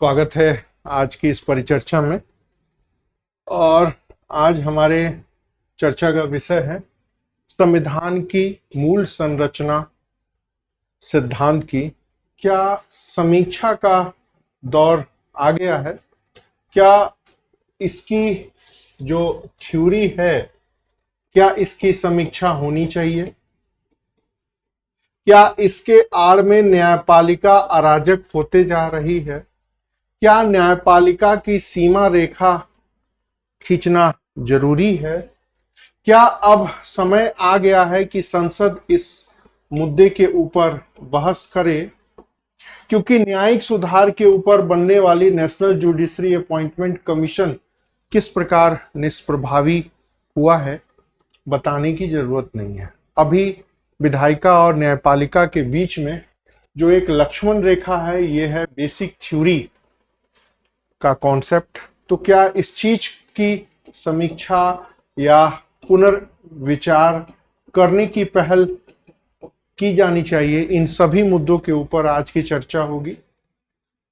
स्वागत है आज की इस परिचर्चा में। और आज हमारे चर्चा का विषय है संविधान की मूल संरचना सिद्धांत की क्या समीक्षा का दौर आ गया है। क्या इसकी जो थ्योरी है, क्या इसकी समीक्षा होनी चाहिए? क्या इसके आड़ में न्यायपालिका अराजक होते जा रही है? क्या न्यायपालिका की सीमा रेखा खींचना जरूरी है? क्या अब समय आ गया है कि संसद इस मुद्दे के ऊपर बहस करे? क्योंकि न्यायिक सुधार के ऊपर बनने वाली नेशनल जुडिशरी अपॉइंटमेंट कमीशन किस प्रकार निष्प्रभावी हुआ है, बताने की जरूरत नहीं है। अभी विधायिका और न्यायपालिका के बीच में जो एक लक्ष्मण रेखा है, यह है बेसिक थ्योरी का कॉन्सेप्ट। तो क्या इस चीज की समीक्षा या पुनर्विचार करने की पहल की जानी चाहिए? इन सभी मुद्दों के ऊपर आज की चर्चा होगी।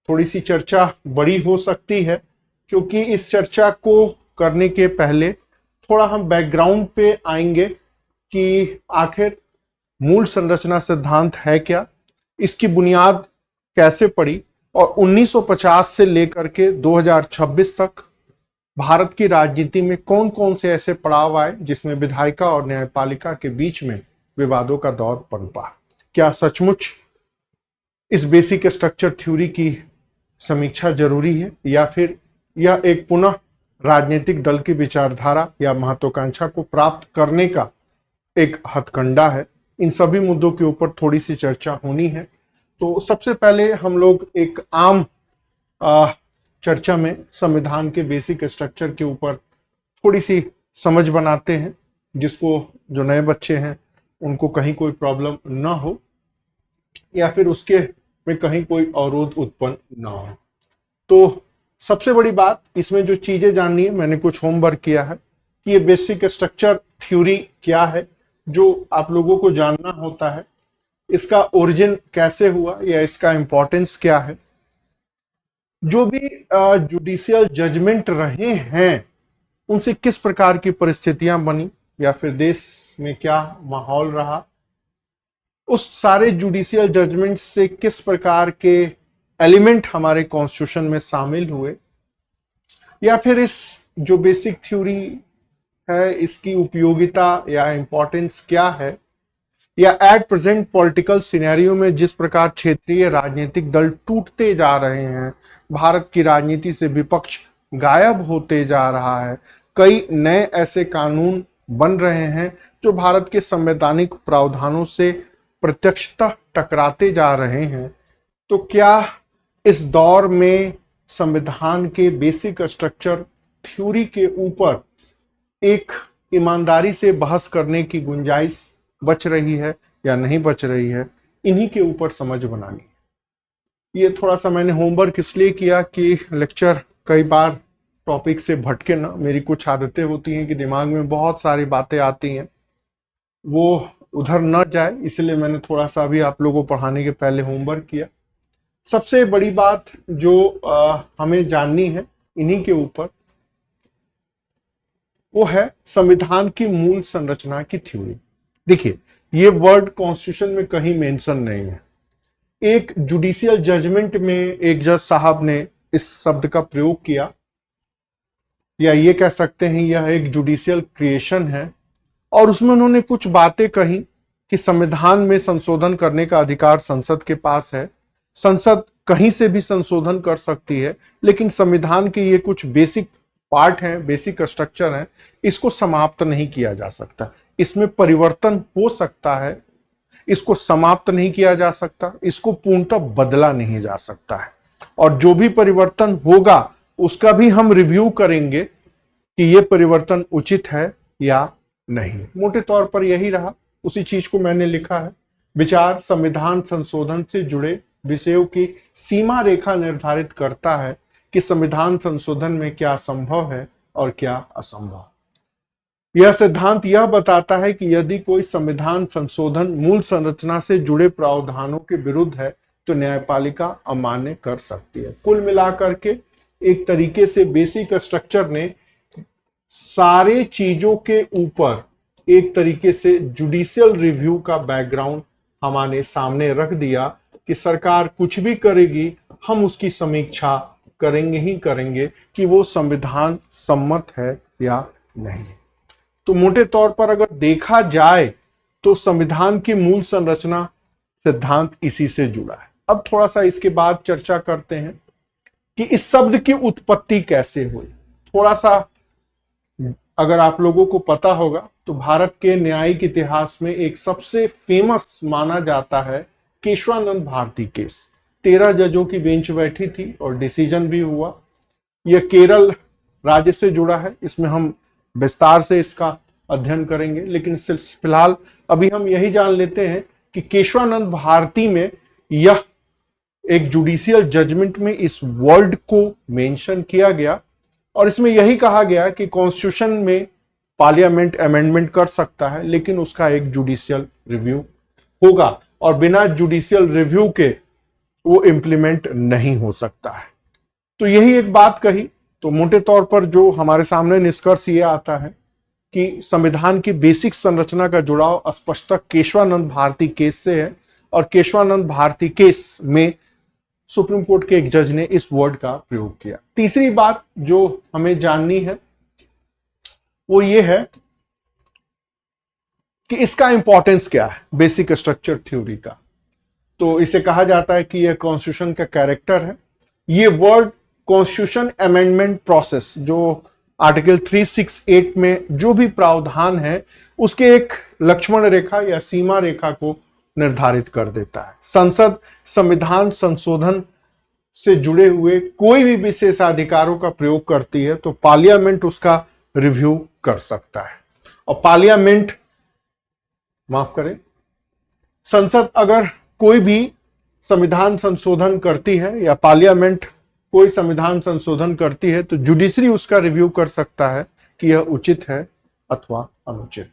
थोड़ी सी चर्चा बड़ी हो सकती है, क्योंकि इस चर्चा को करने के पहले थोड़ा हम बैकग्राउंड पे आएंगे कि आखिर मूल संरचना सिद्धांत है क्या, इसकी बुनियाद कैसे पड़ी और 1950 से लेकर के 2026 तक भारत की राजनीति में कौन कौन से ऐसे पड़ाव आए जिसमें विधायिका और न्यायपालिका के बीच में विवादों का दौर पनपा। क्या सचमुच इस बेसिक स्ट्रक्चर थ्योरी की समीक्षा जरूरी है, या फिर यह एक पुनः राजनीतिक दल की विचारधारा या महत्वाकांक्षा को प्राप्त करने का एक हथकंडा है? इन सभी मुद्दों के ऊपर थोड़ी सी चर्चा होनी है। तो सबसे पहले हम लोग एक आम चर्चा में संविधान के बेसिक स्ट्रक्चर के ऊपर थोड़ी सी समझ बनाते हैं, जिसको जो नए बच्चे हैं उनको कहीं कोई प्रॉब्लम ना हो या फिर उसके में कहीं कोई अवरोध उत्पन्न ना हो। तो सबसे बड़ी बात इसमें जो चीजें जाननी है, मैंने कुछ होमवर्क किया है कि ये बेसिक स्ट्रक्चर थ्योरी क्या है, जो आप लोगों को जानना होता है। इसका ओरिजिन कैसे हुआ या इसका इंपॉर्टेंस क्या है। जो भी जुडिशियल जजमेंट रहे हैं उनसे किस प्रकार की परिस्थितियां बनी या फिर देश में क्या माहौल रहा, उस सारे जुडिशियल जजमेंट से किस प्रकार के एलिमेंट हमारे कॉन्स्टिट्यूशन में शामिल हुए, या फिर इस जो बेसिक थ्योरी है इसकी उपयोगिता या इंपॉर्टेंस क्या है, या एट प्रेजेंट पॉलिटिकल सिनेरियो में जिस प्रकार क्षेत्रीय राजनीतिक दल टूटते जा रहे हैं, भारत की राजनीति से विपक्ष गायब होते जा रहा है, कई नए ऐसे कानून बन रहे हैं जो भारत के संवैधानिक प्रावधानों से प्रत्यक्षतः टकराते जा रहे हैं। तो क्या इस दौर में संविधान के बेसिक स्ट्रक्चर थ्योरी के ऊपर एक ईमानदारी से बहस करने की गुंजाइश बच रही है या नहीं बच रही है, इन्हीं के ऊपर समझ बनानी। ये थोड़ा सा मैंने होमवर्क इसलिए किया कि लेक्चर कई बार टॉपिक से भटके ना। मेरी कुछ आदतें होती हैं कि दिमाग में बहुत सारी बातें आती हैं, वो उधर न जाए, इसलिए मैंने थोड़ा सा अभी आप लोगों को पढ़ाने के पहले होमवर्क किया। सबसे बड़ी बात जो हमें जाननी है इन्हीं के ऊपर, वो है संविधान की मूल संरचना की थ्योरी। देखिए, ये वर्ड कॉन्स्टिट्यूशन में कहीं मेंशन नहीं है। एक जुडिशियल जजमेंट में एक जज साहब ने इस शब्द का प्रयोग किया, या ये कह सकते हैं यह एक जुडिशियल क्रिएशन है, और उसमें उन्होंने कुछ बातें कही कि संविधान में संशोधन करने का अधिकार संसद के पास है, संसद कहीं से भी संशोधन कर सकती है, लेकिन संविधान के ये कुछ बेसिक पार्ट हैं, बेसिक स्ट्रक्चर हैं, इसको समाप्त नहीं किया जा सकता। इसमें परिवर्तन हो सकता है, इसको समाप्त नहीं किया जा सकता, इसको पूर्णतः बदला नहीं जा सकता है। और जो भी परिवर्तन होगा उसका भी हम रिव्यू करेंगे कि यह परिवर्तन उचित है या नहीं। मोटे तौर पर यही रहा, उसी चीज को मैंने लिखा है। विचार संविधान संशोधन से जुड़े विषयों की सीमा रेखा निर्धारित करता है कि संविधान संशोधन में क्या संभव है और क्या असंभव। यह सिद्धांत यह बताता है कि यदि कोई संविधान संशोधन मूल संरचना से जुड़े प्रावधानों के विरुद्ध है तो न्यायपालिका अमान्य कर सकती है। कुल मिलाकर के एक तरीके से बेसिक स्ट्रक्चर ने सारे चीजों के ऊपर एक तरीके से जुडिशियल रिव्यू का बैकग्राउंड हमारे सामने रख दिया कि सरकार कुछ भी करेगी, हम उसकी समीक्षा करेंगे ही करेंगे कि वो संविधान सम्मत है या नहीं। तो मोटे तौर पर अगर देखा जाए तो संविधान की मूल संरचना सिद्धांत इसी से जुड़ा है। अब थोड़ा सा इसके बाद चर्चा करते हैं कि इस शब्द की उत्पत्ति कैसे हुई। थोड़ा सा अगर आप लोगों को पता होगा तो भारत के न्यायिक इतिहास में एक सबसे फेमस माना जाता है केशवानंद भारती केस। 13 जजों की बेंच बैठी थी और डिसीजन भी हुआ। यह केरल राज्य से जुड़ा है, इसमें हम विस्तार से इसका अध्ययन करेंगे, लेकिन फिलहाल अभी हम यही जान लेते हैं कि केशवानंद भारती में यह एक जुडिशियल जजमेंट में इस वर्ड को मेंशन किया गया और इसमें यही कहा गया कि कॉन्स्टिट्यूशन में पार्लियामेंट अमेंडमेंट कर सकता है, लेकिन उसका एक जुडिशियल रिव्यू होगा और बिना जुडिशियल रिव्यू के वो इंप्लीमेंट नहीं हो सकता है। तो यही एक बात कही। तो मोटे तौर पर जो हमारे सामने निष्कर्ष ये आता है कि संविधान की बेसिक संरचना का जुड़ाव स्पष्टतः केशवानंद भारती केस से है और केशवानंद भारती केस में सुप्रीम कोर्ट के एक जज ने इस वर्ड का प्रयोग किया। तीसरी बात जो हमें जाननी है वो ये है कि इसका इंपॉर्टेंस क्या है बेसिक स्ट्रक्चर थ्योरी का। तो इसे कहा जाता है कि यह कॉन्स्टिट्यूशन का कैरेक्टर है। ये वर्ड कॉन्स्टिट्यूशन अमेंडमेंट प्रोसेस जो आर्टिकल 368 में जो भी प्रावधान है उसके एक लक्ष्मण रेखा या सीमा रेखा को निर्धारित कर देता है। संसद संविधान संशोधन से जुड़े हुए कोई भी विशेषाधिकारों का प्रयोग करती है तो पार्लियामेंट उसका रिव्यू कर सकता है। और पार्लियामेंट माफ करें, संसद अगर कोई भी संविधान संशोधन करती है या पार्लियामेंट कोई संविधान संशोधन करती है तो जुडिशरी उसका रिव्यू कर सकता है कि यह उचित है अथवा अनुचित।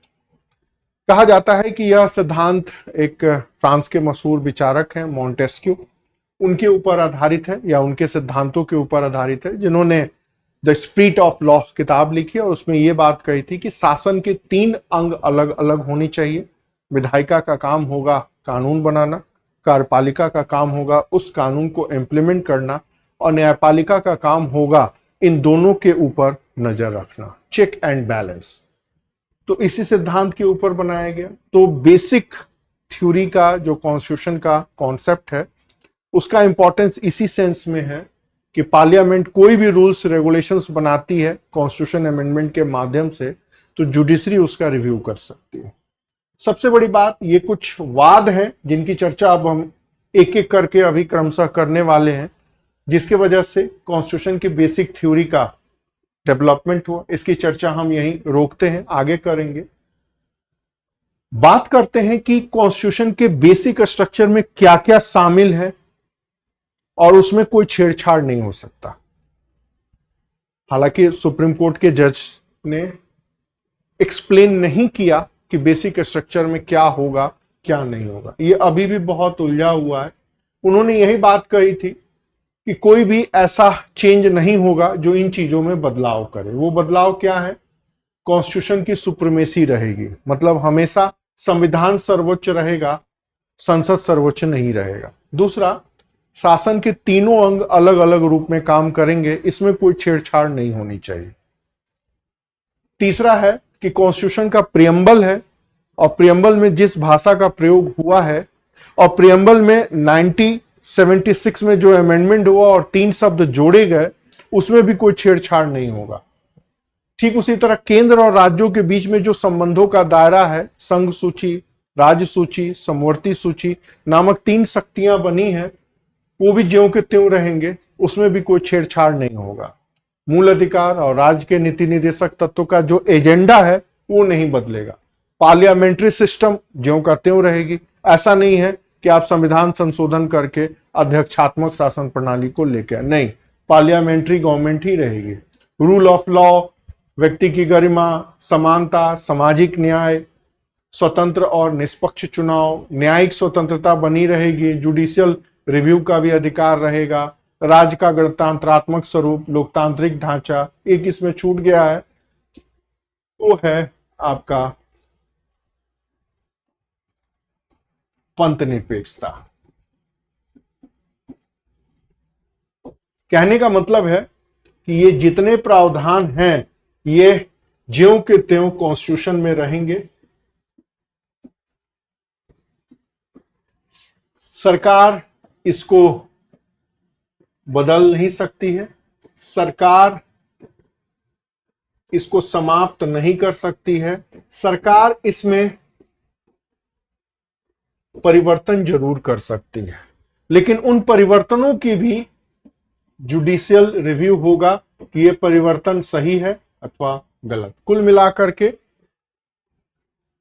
कहा जाता है कि यह सिद्धांत एक फ्रांस के मशहूर विचारक हैं मॉन्टेस्क्यू, उनके ऊपर आधारित है या उनके सिद्धांतों के ऊपर आधारित है, जिन्होंने द स्पिरिट ऑफ लॉ किताब लिखी और उसमें यह बात कही थी कि शासन के 3 अंग अलग अलग होनी चाहिए। विधायिका का काम होगा कानून बनाना, कार्यपालिका का काम होगा उस कानून को इम्प्लीमेंट करना और न्यायपालिका का काम होगा इन दोनों के ऊपर नजर रखना, चेक एंड बैलेंस। तो इसी सिद्धांत के ऊपर बनाया गया। तो बेसिक थ्योरी का जो कॉन्स्टिट्यूशन का कॉन्सेप्ट है उसका इंपॉर्टेंस इसी सेंस में है कि पार्लियामेंट कोई भी रूल्स रेगुलेशंस बनाती है कॉन्स्टिट्यूशन अमेंडमेंट के माध्यम से तो जुडिशरी उसका रिव्यू कर सकती है। सबसे बड़ी बात, ये कुछ वाद हैं जिनकी चर्चा अब हम एक एक करके अभी क्रमशः करने वाले हैं, जिसके वजह से कॉन्स्टिट्यूशन की बेसिक थ्योरी का डेवलपमेंट हुआ। इसकी चर्चा हम यहीं रोकते हैं, आगे करेंगे। बात करते हैं कि कॉन्स्टिट्यूशन के बेसिक स्ट्रक्चर में क्या क्या शामिल है और उसमें कोई छेड़छाड़ नहीं हो सकता। हालांकि सुप्रीम कोर्ट के जज ने एक्सप्लेन नहीं किया कि बेसिक स्ट्रक्चर में क्या होगा क्या नहीं होगा, ये अभी भी बहुत उलझा हुआ है। उन्होंने यही बात कही थी कि कोई भी ऐसा चेंज नहीं होगा जो इन चीजों में बदलाव करे। वो बदलाव क्या है? कॉन्स्टिट्यूशन की सुप्रीमेसी रहेगी, मतलब हमेशा संविधान सर्वोच्च रहेगा, संसद सर्वोच्च नहीं रहेगा। दूसरा, शासन के तीनों अंग अलग अलग रूप में काम करेंगे, इसमें कोई छेड़छाड़ नहीं होनी चाहिए। तीसरा है कि कॉन्स्टिट्यूशन का प्रियम्बल है और प्रियम्बल में जिस भाषा का प्रयोग हुआ है और प्रियम्बल में 1976 में जो अमेंडमेंट हुआ और 3 शब्द जोड़े गए उसमें भी कोई छेड़छाड़ नहीं होगा। ठीक उसी तरह केंद्र और राज्यों के बीच में जो संबंधों का दायरा है, संघ सूची, राज्य सूची, समवर्ती सूची नामक 3 शक्तियां बनी हैं, वो भी ज्यों के त्यों रहेंगे, उसमें भी कोई छेड़छाड़ नहीं होगा। मूल अधिकार और राज्य के नीति निर्देशक तत्वों का जो एजेंडा है वो नहीं बदलेगा। पार्लियामेंट्री सिस्टम ज्यों का त्यों रहेगी। ऐसा नहीं है कि आप संविधान संशोधन करके अध्यक्षात्मक शासन प्रणाली को लेकर, नहीं, पार्लियामेंट्री गवर्नमेंट ही रहेगी। रूल ऑफ लॉ, व्यक्ति की गरिमा, समानता, सामाजिक न्याय, स्वतंत्र और निष्पक्ष चुनाव, न्यायिक स्वतंत्रता बनी रहेगी, जुडिशियल रिव्यू का भी अधिकार रहेगा, राज्य का गणतंत्रात्मक स्वरूप, लोकतांत्रिक ढांचा, एक इसमें छूट गया है, वो है आपका पंथ निरपेक्षता। कहने का मतलब है कि ये जितने प्रावधान हैं ये ज्यों के त्यों कॉन्स्टिट्यूशन में रहेंगे। सरकार इसको बदल नहीं सकती है, सरकार इसको समाप्त नहीं कर सकती है, सरकार इसमें परिवर्तन जरूर कर सकती है, लेकिन उन परिवर्तनों की भी जुडिशियल रिव्यू होगा कि ये परिवर्तन सही है अथवा गलत। कुल मिलाकर के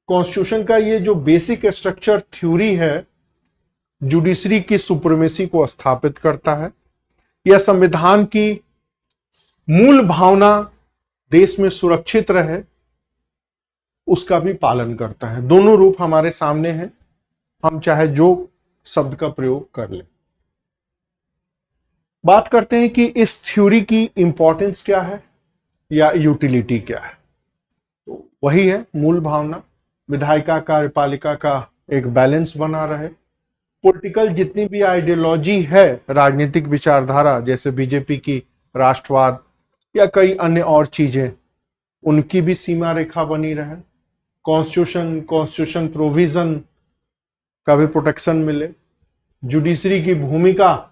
कॉन्स्टिट्यूशन का ये जो बेसिक स्ट्रक्चर थ्योरी है जुडिशरी की सुप्रीमेसी को स्थापित करता है। यह संविधान की मूल भावना देश में सुरक्षित रहे उसका भी पालन करता है। दोनों रूप हमारे सामने हैं, हम चाहे जो शब्द का प्रयोग कर लें। बात करते हैं कि इस थ्योरी की इंपॉर्टेंस क्या है या यूटिलिटी क्या है। तो वही है मूल भावना, विधायिका कार्यपालिका का एक बैलेंस बना रहे। पॉलिटिकल जितनी भी आइडियोलॉजी है, राजनीतिक विचारधारा जैसे बीजेपी की राष्ट्रवाद या कई अन्य और चीजें, उनकी भी सीमा रेखा बनी रहे। कॉन्स्टिट्यूशन प्रोविजन का भी प्रोटेक्शन मिले। जुडिशरी की भूमिका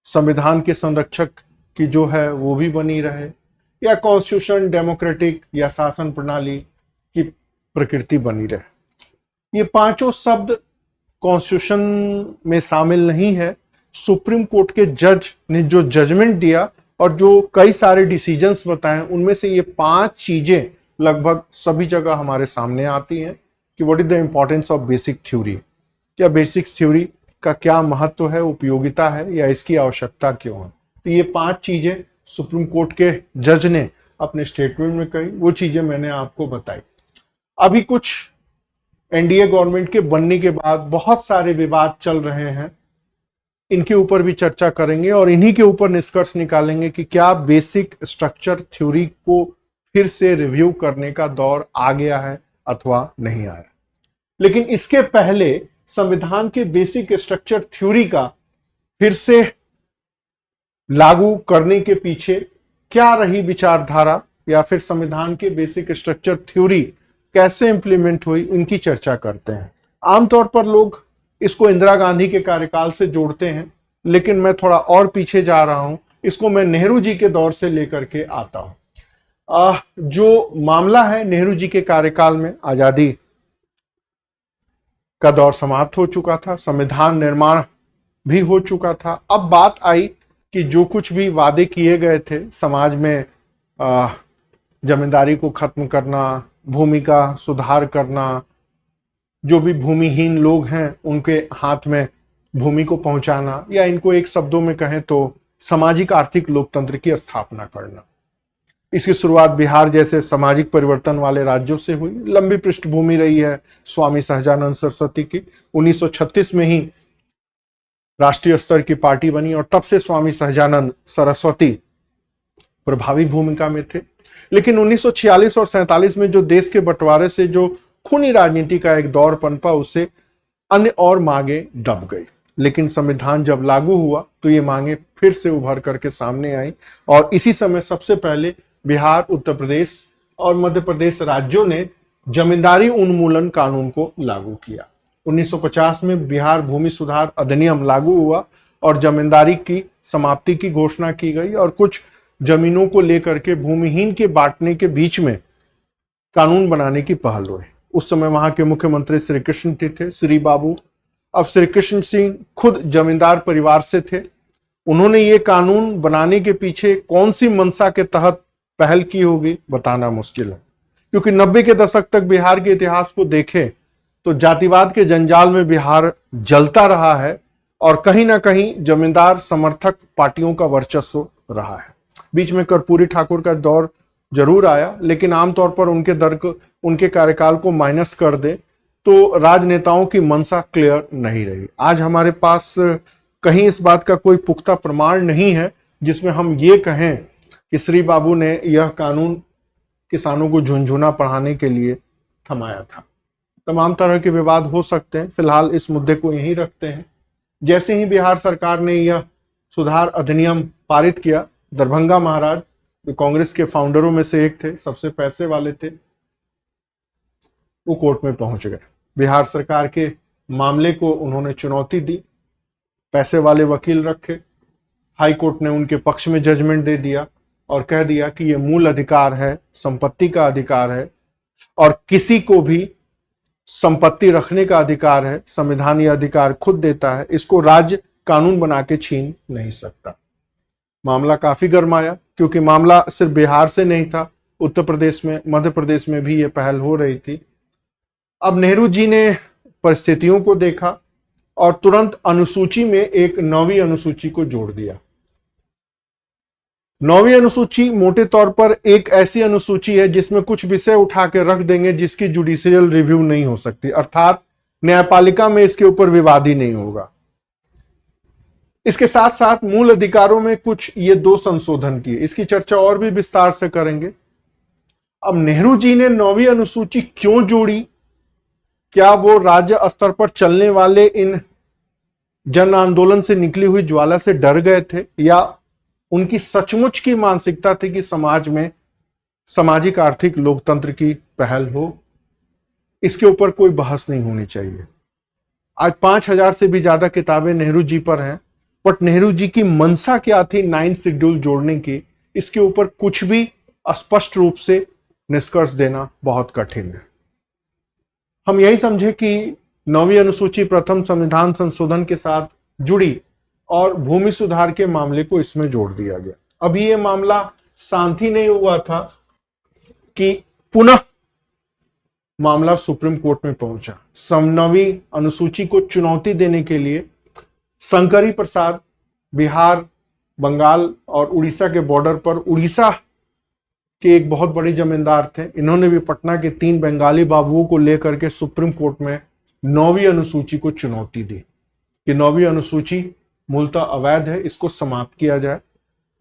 संविधान के संरक्षक की जो है वो भी बनी रहे, या कॉन्स्टिट्यूशन डेमोक्रेटिक या शासन प्रणाली की प्रकृति बनी रहे। ये पांचों शब्द कॉन्स्टिट्यूशन में शामिल नहीं है। सुप्रीम कोर्ट के जज ने जो जजमेंट दिया और जो कई सारे डिसीजंस बताए, उनमें से ये 5 चीजें लगभग सभी जगह हमारे सामने आती हैं कि what is the importance of basic theory, क्या बेसिक थ्योरी का क्या महत्व है, उपयोगिता है, या इसकी आवश्यकता क्यों है। तो ये 5 चीजें सुप्रीम कोर्ट के जज ने अपने स्टेटमेंट में कही, वो चीजें मैंने आपको बताई। अभी कुछ एनडीए गवर्नमेंट के बनने के बाद बहुत सारे विवाद चल रहे हैं, इनके ऊपर भी चर्चा करेंगे और इन्हीं के ऊपर निष्कर्ष निकालेंगे कि क्या बेसिक स्ट्रक्चर थ्योरी को फिर से रिव्यू करने का दौर आ गया है अथवा नहीं आया। लेकिन इसके पहले संविधान के बेसिक स्ट्रक्चर थ्योरी का फिर से लागू करने के पीछे क्या रही विचारधारा, या फिर संविधान के बेसिक स्ट्रक्चर थ्योरी कैसे इंप्लीमेंट हुई, इनकी चर्चा करते हैं। आमतौर पर लोग इसको इंदिरा गांधी के कार्यकाल से जोड़ते हैं, लेकिन मैं थोड़ा और पीछे जा रहा हूं, इसको मैं नेहरू जी के दौर से लेकर के आता हूं। जो मामला है नेहरू जी के कार्यकाल में आजादी का दौर समाप्त हो चुका था, संविधान निर्माण भी हो चुका था। अब बात आई कि जो कुछ भी वादे किए गए थे समाज में, जमींदारी को खत्म करना, भूमि का सुधार करना, जो भी भूमिहीन लोग हैं उनके हाथ में भूमि को पहुंचाना, या इनको एक शब्दों में कहें तो सामाजिक आर्थिक लोकतंत्र की स्थापना करना। इसकी शुरुआत बिहार जैसे सामाजिक परिवर्तन वाले राज्यों से हुई। लंबी पृष्ठभूमि रही है स्वामी सहजानंद सरस्वती की। 1936 में ही राष्ट्रीय स्तर की पार्टी बनी और तब से स्वामी सहजानंद सरस्वती प्रभावी भूमिका में थे। लेकिन 1946 और 47 में जो देश के बंटवारे से जो खूनी राजनीति का एक दौर पनपा, उससे अन्य और मांगे दब गई। लेकिन संविधान जब लागू हुआ तो ये मांगे फिर से उभर करके सामने आई, और इसी समय सबसे पहले बिहार, उत्तर प्रदेश और मध्य प्रदेश राज्यों ने जमींदारी उन्मूलन कानून को लागू किया। 1950 में बिहार भूमि सुधार अधिनियम लागू हुआ और जमींदारी की समाप्ति की घोषणा की गई, और कुछ जमीनों को लेकर के भूमिहीन के बांटने के बीच में कानून बनाने की पहल हुई। उस समय वहां के मुख्यमंत्री श्री कृष्ण थे, श्री बाबू। अब श्री कृष्ण सिंह खुद जमींदार परिवार से थे। उन्होंने ये कानून बनाने के पीछे कौन सी मंशा के तहत पहल की होगी बताना मुश्किल है, क्योंकि 90 के दशक तक बिहार के इतिहास को देखें तो जातिवाद के जंजाल में बिहार जलता रहा है और कहीं ना कहीं जमींदार समर्थक पार्टियों का वर्चस्व रहा है। बीच में कर्पूरी ठाकुर का दौर जरूर आया, लेकिन आमतौर पर उनके कार्यकाल को माइनस कर दे तो राजनेताओं की मंशा क्लियर नहीं रही। आज हमारे पास कहीं इस बात का कोई पुख्ता प्रमाण नहीं है जिसमें हम ये कहें कि श्री बाबू ने यह कानून किसानों को झुनझुना पढ़ाने के लिए थमाया था। तमाम तरह के विवाद हो सकते हैं, फिलहाल इस मुद्दे को यहीं रखते हैं। जैसे ही बिहार सरकार ने यह सुधार अधिनियम पारित किया, दरभंगा महाराज जो कांग्रेस के फाउंडरों में से एक थे, सबसे पैसे वाले थे, वो कोर्ट में पहुंच गए। बिहार सरकार के मामले को उन्होंने चुनौती दी, पैसे वाले वकील रखे, हाई कोर्ट ने उनके पक्ष में जजमेंट दे दिया और कह दिया कि यह मूल अधिकार है, संपत्ति का अधिकार है और किसी को भी संपत्ति रखने का अधिकार है। संविधान यह अधिकार खुद देता है, इसको राज्य कानून बना के छीन नहीं सकता। मामला काफी गरमाया क्योंकि मामला सिर्फ बिहार से नहीं था, उत्तर प्रदेश में, मध्य प्रदेश में भी यह पहल हो रही थी। अब नेहरू जी ने परिस्थितियों को देखा और तुरंत अनुसूची में एक 9वीं अनुसूची को जोड़ दिया। 9वीं अनुसूची मोटे तौर पर एक ऐसी अनुसूची है जिसमें कुछ विषय उठा के रख देंगे जिसकी जुडिशियल रिव्यू नहीं हो सकती, अर्थात न्यायपालिका में इसके ऊपर विवाद ही नहीं होगा। इसके साथ साथ मूल अधिकारों में कुछ ये 2 संशोधन किए, इसकी चर्चा और भी विस्तार से करेंगे। अब नेहरू जी ने 9वीं अनुसूची क्यों जोड़ी? क्या वो राज्य स्तर पर चलने वाले इन जन आंदोलन से निकली हुई ज्वाला से डर गए थे या उनकी सचमुच की मानसिकता थी कि समाज में सामाजिक आर्थिक लोकतंत्र की पहल हो? इसके ऊपर कोई बहस नहीं होनी चाहिए। आज 5000 से भी ज्यादा किताबें नेहरू जी पर हैं, बट नेहरू जी की मंशा क्या थी 9th शेड्यूल जोड़ने की, इसके ऊपर कुछ भी स्पष्ट रूप से निष्कर्ष देना बहुत कठिन है। हम यही समझे कि 9वीं अनुसूची प्रथम संविधान संशोधन के साथ जुड़ी और भूमि सुधार के मामले को इसमें जोड़ दिया गया। अभी यह मामला शांति नहीं हुआ था कि पुनः मामला सुप्रीम कोर्ट में पहुंचा। 9वीं अनुसूची को चुनौती देने के लिए शंकरी प्रसाद बिहार, बंगाल और उड़ीसा के बॉर्डर पर उड़ीसा के एक बहुत बड़े जमींदार थे, इन्होंने भी पटना के 3 बंगाली बाबुओं को लेकर के सुप्रीम कोर्ट में 9वीं अनुसूची को चुनौती दी कि 9वीं अनुसूची मूलतः अवैध है, इसको समाप्त किया जाए।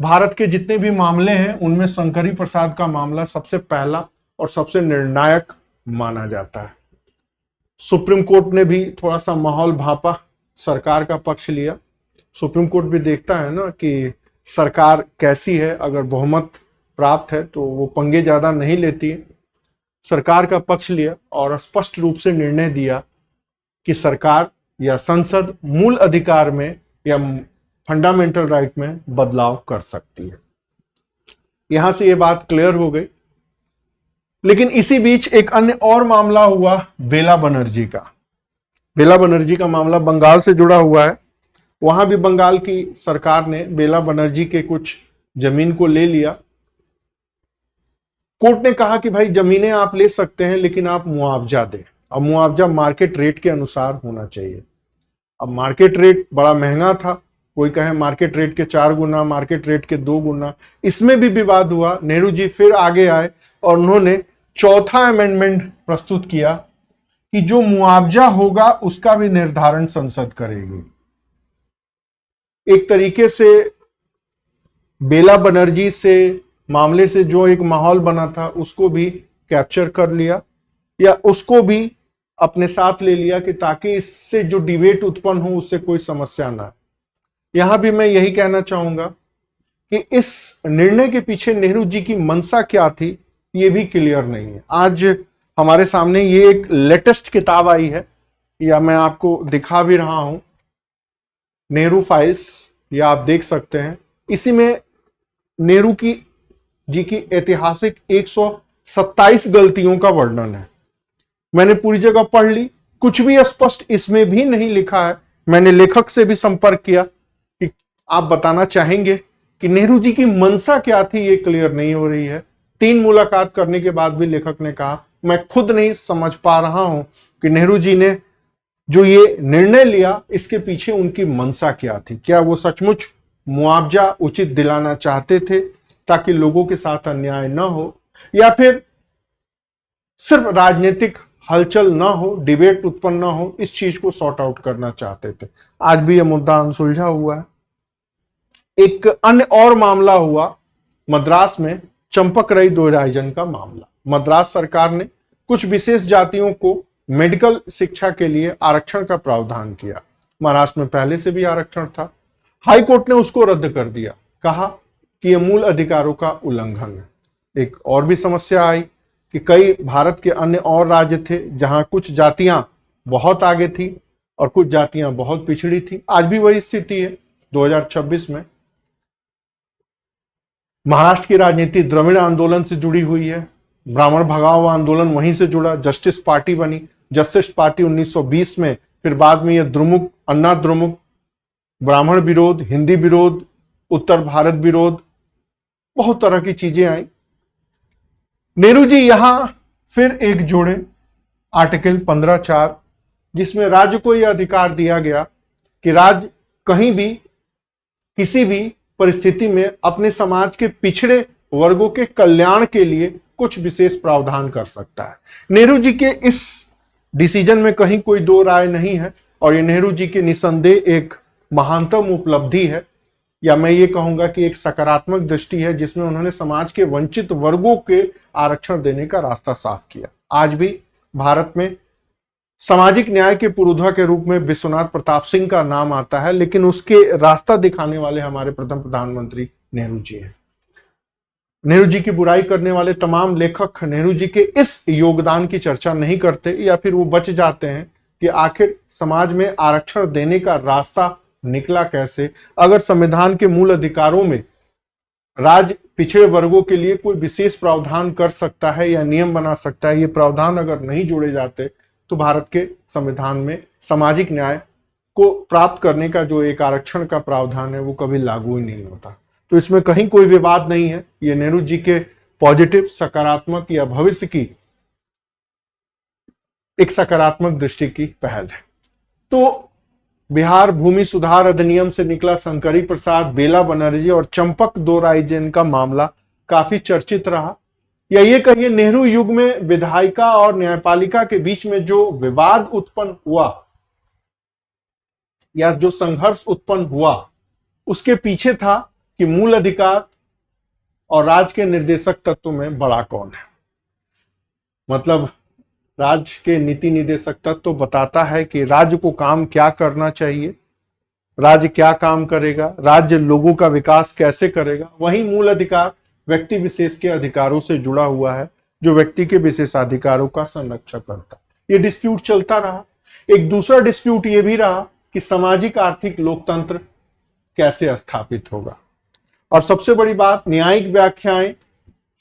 भारत के जितने भी मामले हैं उनमें शंकरी प्रसाद का मामला सबसे पहला और सबसे निर्णायक माना जाता है। सुप्रीम कोर्ट ने भी थोड़ा सा माहौल भांपा, सरकार का पक्ष लिया। सुप्रीम कोर्ट भी देखता है ना कि सरकार कैसी है, अगर बहुमत प्राप्त है तो वो पंगे ज्यादा नहीं लेती है। सरकार का पक्ष लिया और स्पष्ट रूप से निर्णय दिया कि सरकार या संसद मूल अधिकार में या फंडामेंटल राइट में बदलाव कर सकती है। यहां से ये बात क्लियर हो गई। लेकिन इसी बीच एक अन्य और मामला हुआ बेला बनर्जी का। बेला बनर्जी का मामला बंगाल से जुड़ा हुआ है। वहां भी बंगाल की सरकार ने बेला बनर्जी के कुछ जमीन को ले लिया। कोर्ट ने कहा कि भाई जमीनें आप ले सकते हैं लेकिन आप मुआवजा दें, और मुआवजा मार्केट रेट के अनुसार होना चाहिए। अब मार्केट रेट बड़ा महंगा था, कोई कहे मार्केट रेट के 4 गुना, मार्केट रेट के 2 गुना, इसमें भी विवाद हुआ। नेहरू जी फिर आगे आए और उन्होंने चौथा अमेंडमेंट प्रस्तुत किया कि जो मुआवजा होगा उसका भी निर्धारण संसद करेगी। एक तरीके से बेला बनर्जी से मामले से जो एक माहौल बना था उसको भी कैप्चर कर लिया या उसको भी अपने साथ ले लिया कि ताकि इससे जो डिबेट उत्पन्न हो उससे कोई समस्या ना है। यहां भी मैं यही कहना चाहूंगा कि इस निर्णय के पीछे नेहरू जी की मंशा क्या थी ये भी क्लियर नहीं है। आज हमारे सामने ये एक लेटेस्ट किताब आई है, या मैं आपको दिखा भी रहा हूं, नेहरू फाइल्स, या आप देख सकते हैं। इसी में नेहरू जी की ऐतिहासिक 127 गलतियों का वर्णन है। मैंने पूरी जगह पढ़ ली, कुछ भी स्पष्ट इसमें भी नहीं लिखा है। मैंने लेखक से भी संपर्क किया कि आप बताना चाहेंगे कि नेहरू जी की मंशा क्या थी, ये क्लियर नहीं हो रही है। 3 मुलाकात करने के बाद भी लेखक ने कहा मैं खुद नहीं समझ पा रहा हूं कि नेहरू जी ने जो ये निर्णय लिया इसके पीछे उनकी मंशा क्या थी। क्या वो सचमुच मुआवजा उचित दिलाना चाहते थे ताकि लोगों के साथ अन्याय न हो, या फिर सिर्फ राजनीतिक हलचल ना हो, डिबेट उत्पन्न ना हो, इस चीज को सॉर्ट आउट करना चाहते थे। आज भी यह मुद्दा अनसुलझा हुआ है। एक अन्य और मामला हुआ मद्रास में चंपक रई दोराइजन का मामला। मद्रास सरकार ने कुछ विशेष जातियों को मेडिकल शिक्षा के लिए आरक्षण का प्रावधान किया। महाराष्ट्र में पहले से भी आरक्षण था, हाई कोर्ट ने उसको रद्द कर दिया, कहा कि यह मूल अधिकारों का उल्लंघन है। एक और भी समस्या आई कि कई भारत के अन्य और राज्य थे जहां कुछ जातियां बहुत आगे थी और कुछ जातियां बहुत पिछड़ी थी। आज भी वही स्थिति है 2026 में। महाराष्ट्र की राजनीति द्रविड़ आंदोलन से जुड़ी हुई है। ब्राह्मण भगाओ आंदोलन वहीं से जुड़ा, जस्टिस पार्टी बनी। जस्टिस पार्टी 1920 में, फिर बाद में यह द्रुमुक, अन्ना द्रुमुक, ब्राह्मण विरोध, हिंदी विरोध, उत्तर भारत विरोध, बहुत तरह की चीजें आई। नेहरू जी यहां फिर एक जोड़े आर्टिकल 15(4), जिसमें राज्य को यह अधिकार दिया गया कि राज्य कहीं भी किसी भी परिस्थिति में अपने समाज के पिछड़े वर्गों के कल्याण के लिए कुछ विशेष प्रावधान कर सकता है। नेहरू जी के इस डिसीजन में कहीं कोई दो राय नहीं है और ये नेहरू जी की निसंदेह एक महानतम उपलब्धि है, या मैं ये कहूंगा कि एक सकारात्मक दृष्टि है, जिसमें उन्होंने समाज के वंचित वर्गों के आरक्षण देने का रास्ता साफ किया। आज भी भारत में सामाजिक न्याय के पुरोधा के रूप में विश्वनाथ प्रताप सिंह का नाम आता है, लेकिन उसके रास्ता दिखाने वाले हमारे प्रथम प्रधानमंत्री नेहरू जी हैं। नेहरू जी की बुराई करने वाले तमाम लेखक नेहरू जी के इस योगदान की चर्चा नहीं करते, या फिर वो बच जाते हैं कि आखिर समाज में आरक्षण देने का रास्ता निकला कैसे। अगर संविधान के मूल अधिकारों में राज्य पिछड़े वर्गों के लिए कोई विशेष प्रावधान कर सकता है या नियम बना सकता है, ये प्रावधान अगर नहीं जोड़े जाते तो भारत के संविधान में सामाजिक न्याय को प्राप्त करने का जो एक आरक्षण का प्रावधान है वो कभी लागू ही नहीं होता। तो इसमें कहीं कोई विवाद नहीं है। ये नेहरू जी के पॉजिटिव, सकारात्मक या भविष्य की एक सकारात्मक दृष्टि की पहल है। तो बिहार भूमि सुधार अधिनियम से निकला शंकरी प्रसाद, बेला बनर्जी और चंपक दोराइजन का मामला काफी चर्चित रहा, या ये कहिए नेहरू युग में विधायिका और न्यायपालिका के बीच में जो विवाद उत्पन्न हुआ या जो संघर्ष उत्पन्न हुआ, उसके पीछे था कि मूल अधिकार और राज्य के निर्देशक तत्व में बड़ा कौन है। मतलब राज्य के नीति निर्देशक तत्व बताता है कि राज्य को काम क्या करना चाहिए, राज्य क्या काम करेगा, राज्य लोगों का विकास कैसे करेगा। वहीं मूल अधिकार व्यक्ति विशेष के अधिकारों से जुड़ा हुआ है, जो व्यक्ति के विशेषाधिकारों का संरक्षण करता है। ये डिस्प्यूट चलता रहा। एक दूसरा डिस्प्यूट ये भी रहा कि सामाजिक आर्थिक लोकतंत्र कैसे स्थापित होगा। और सबसे बड़ी बात, न्यायिक व्याख्याएं,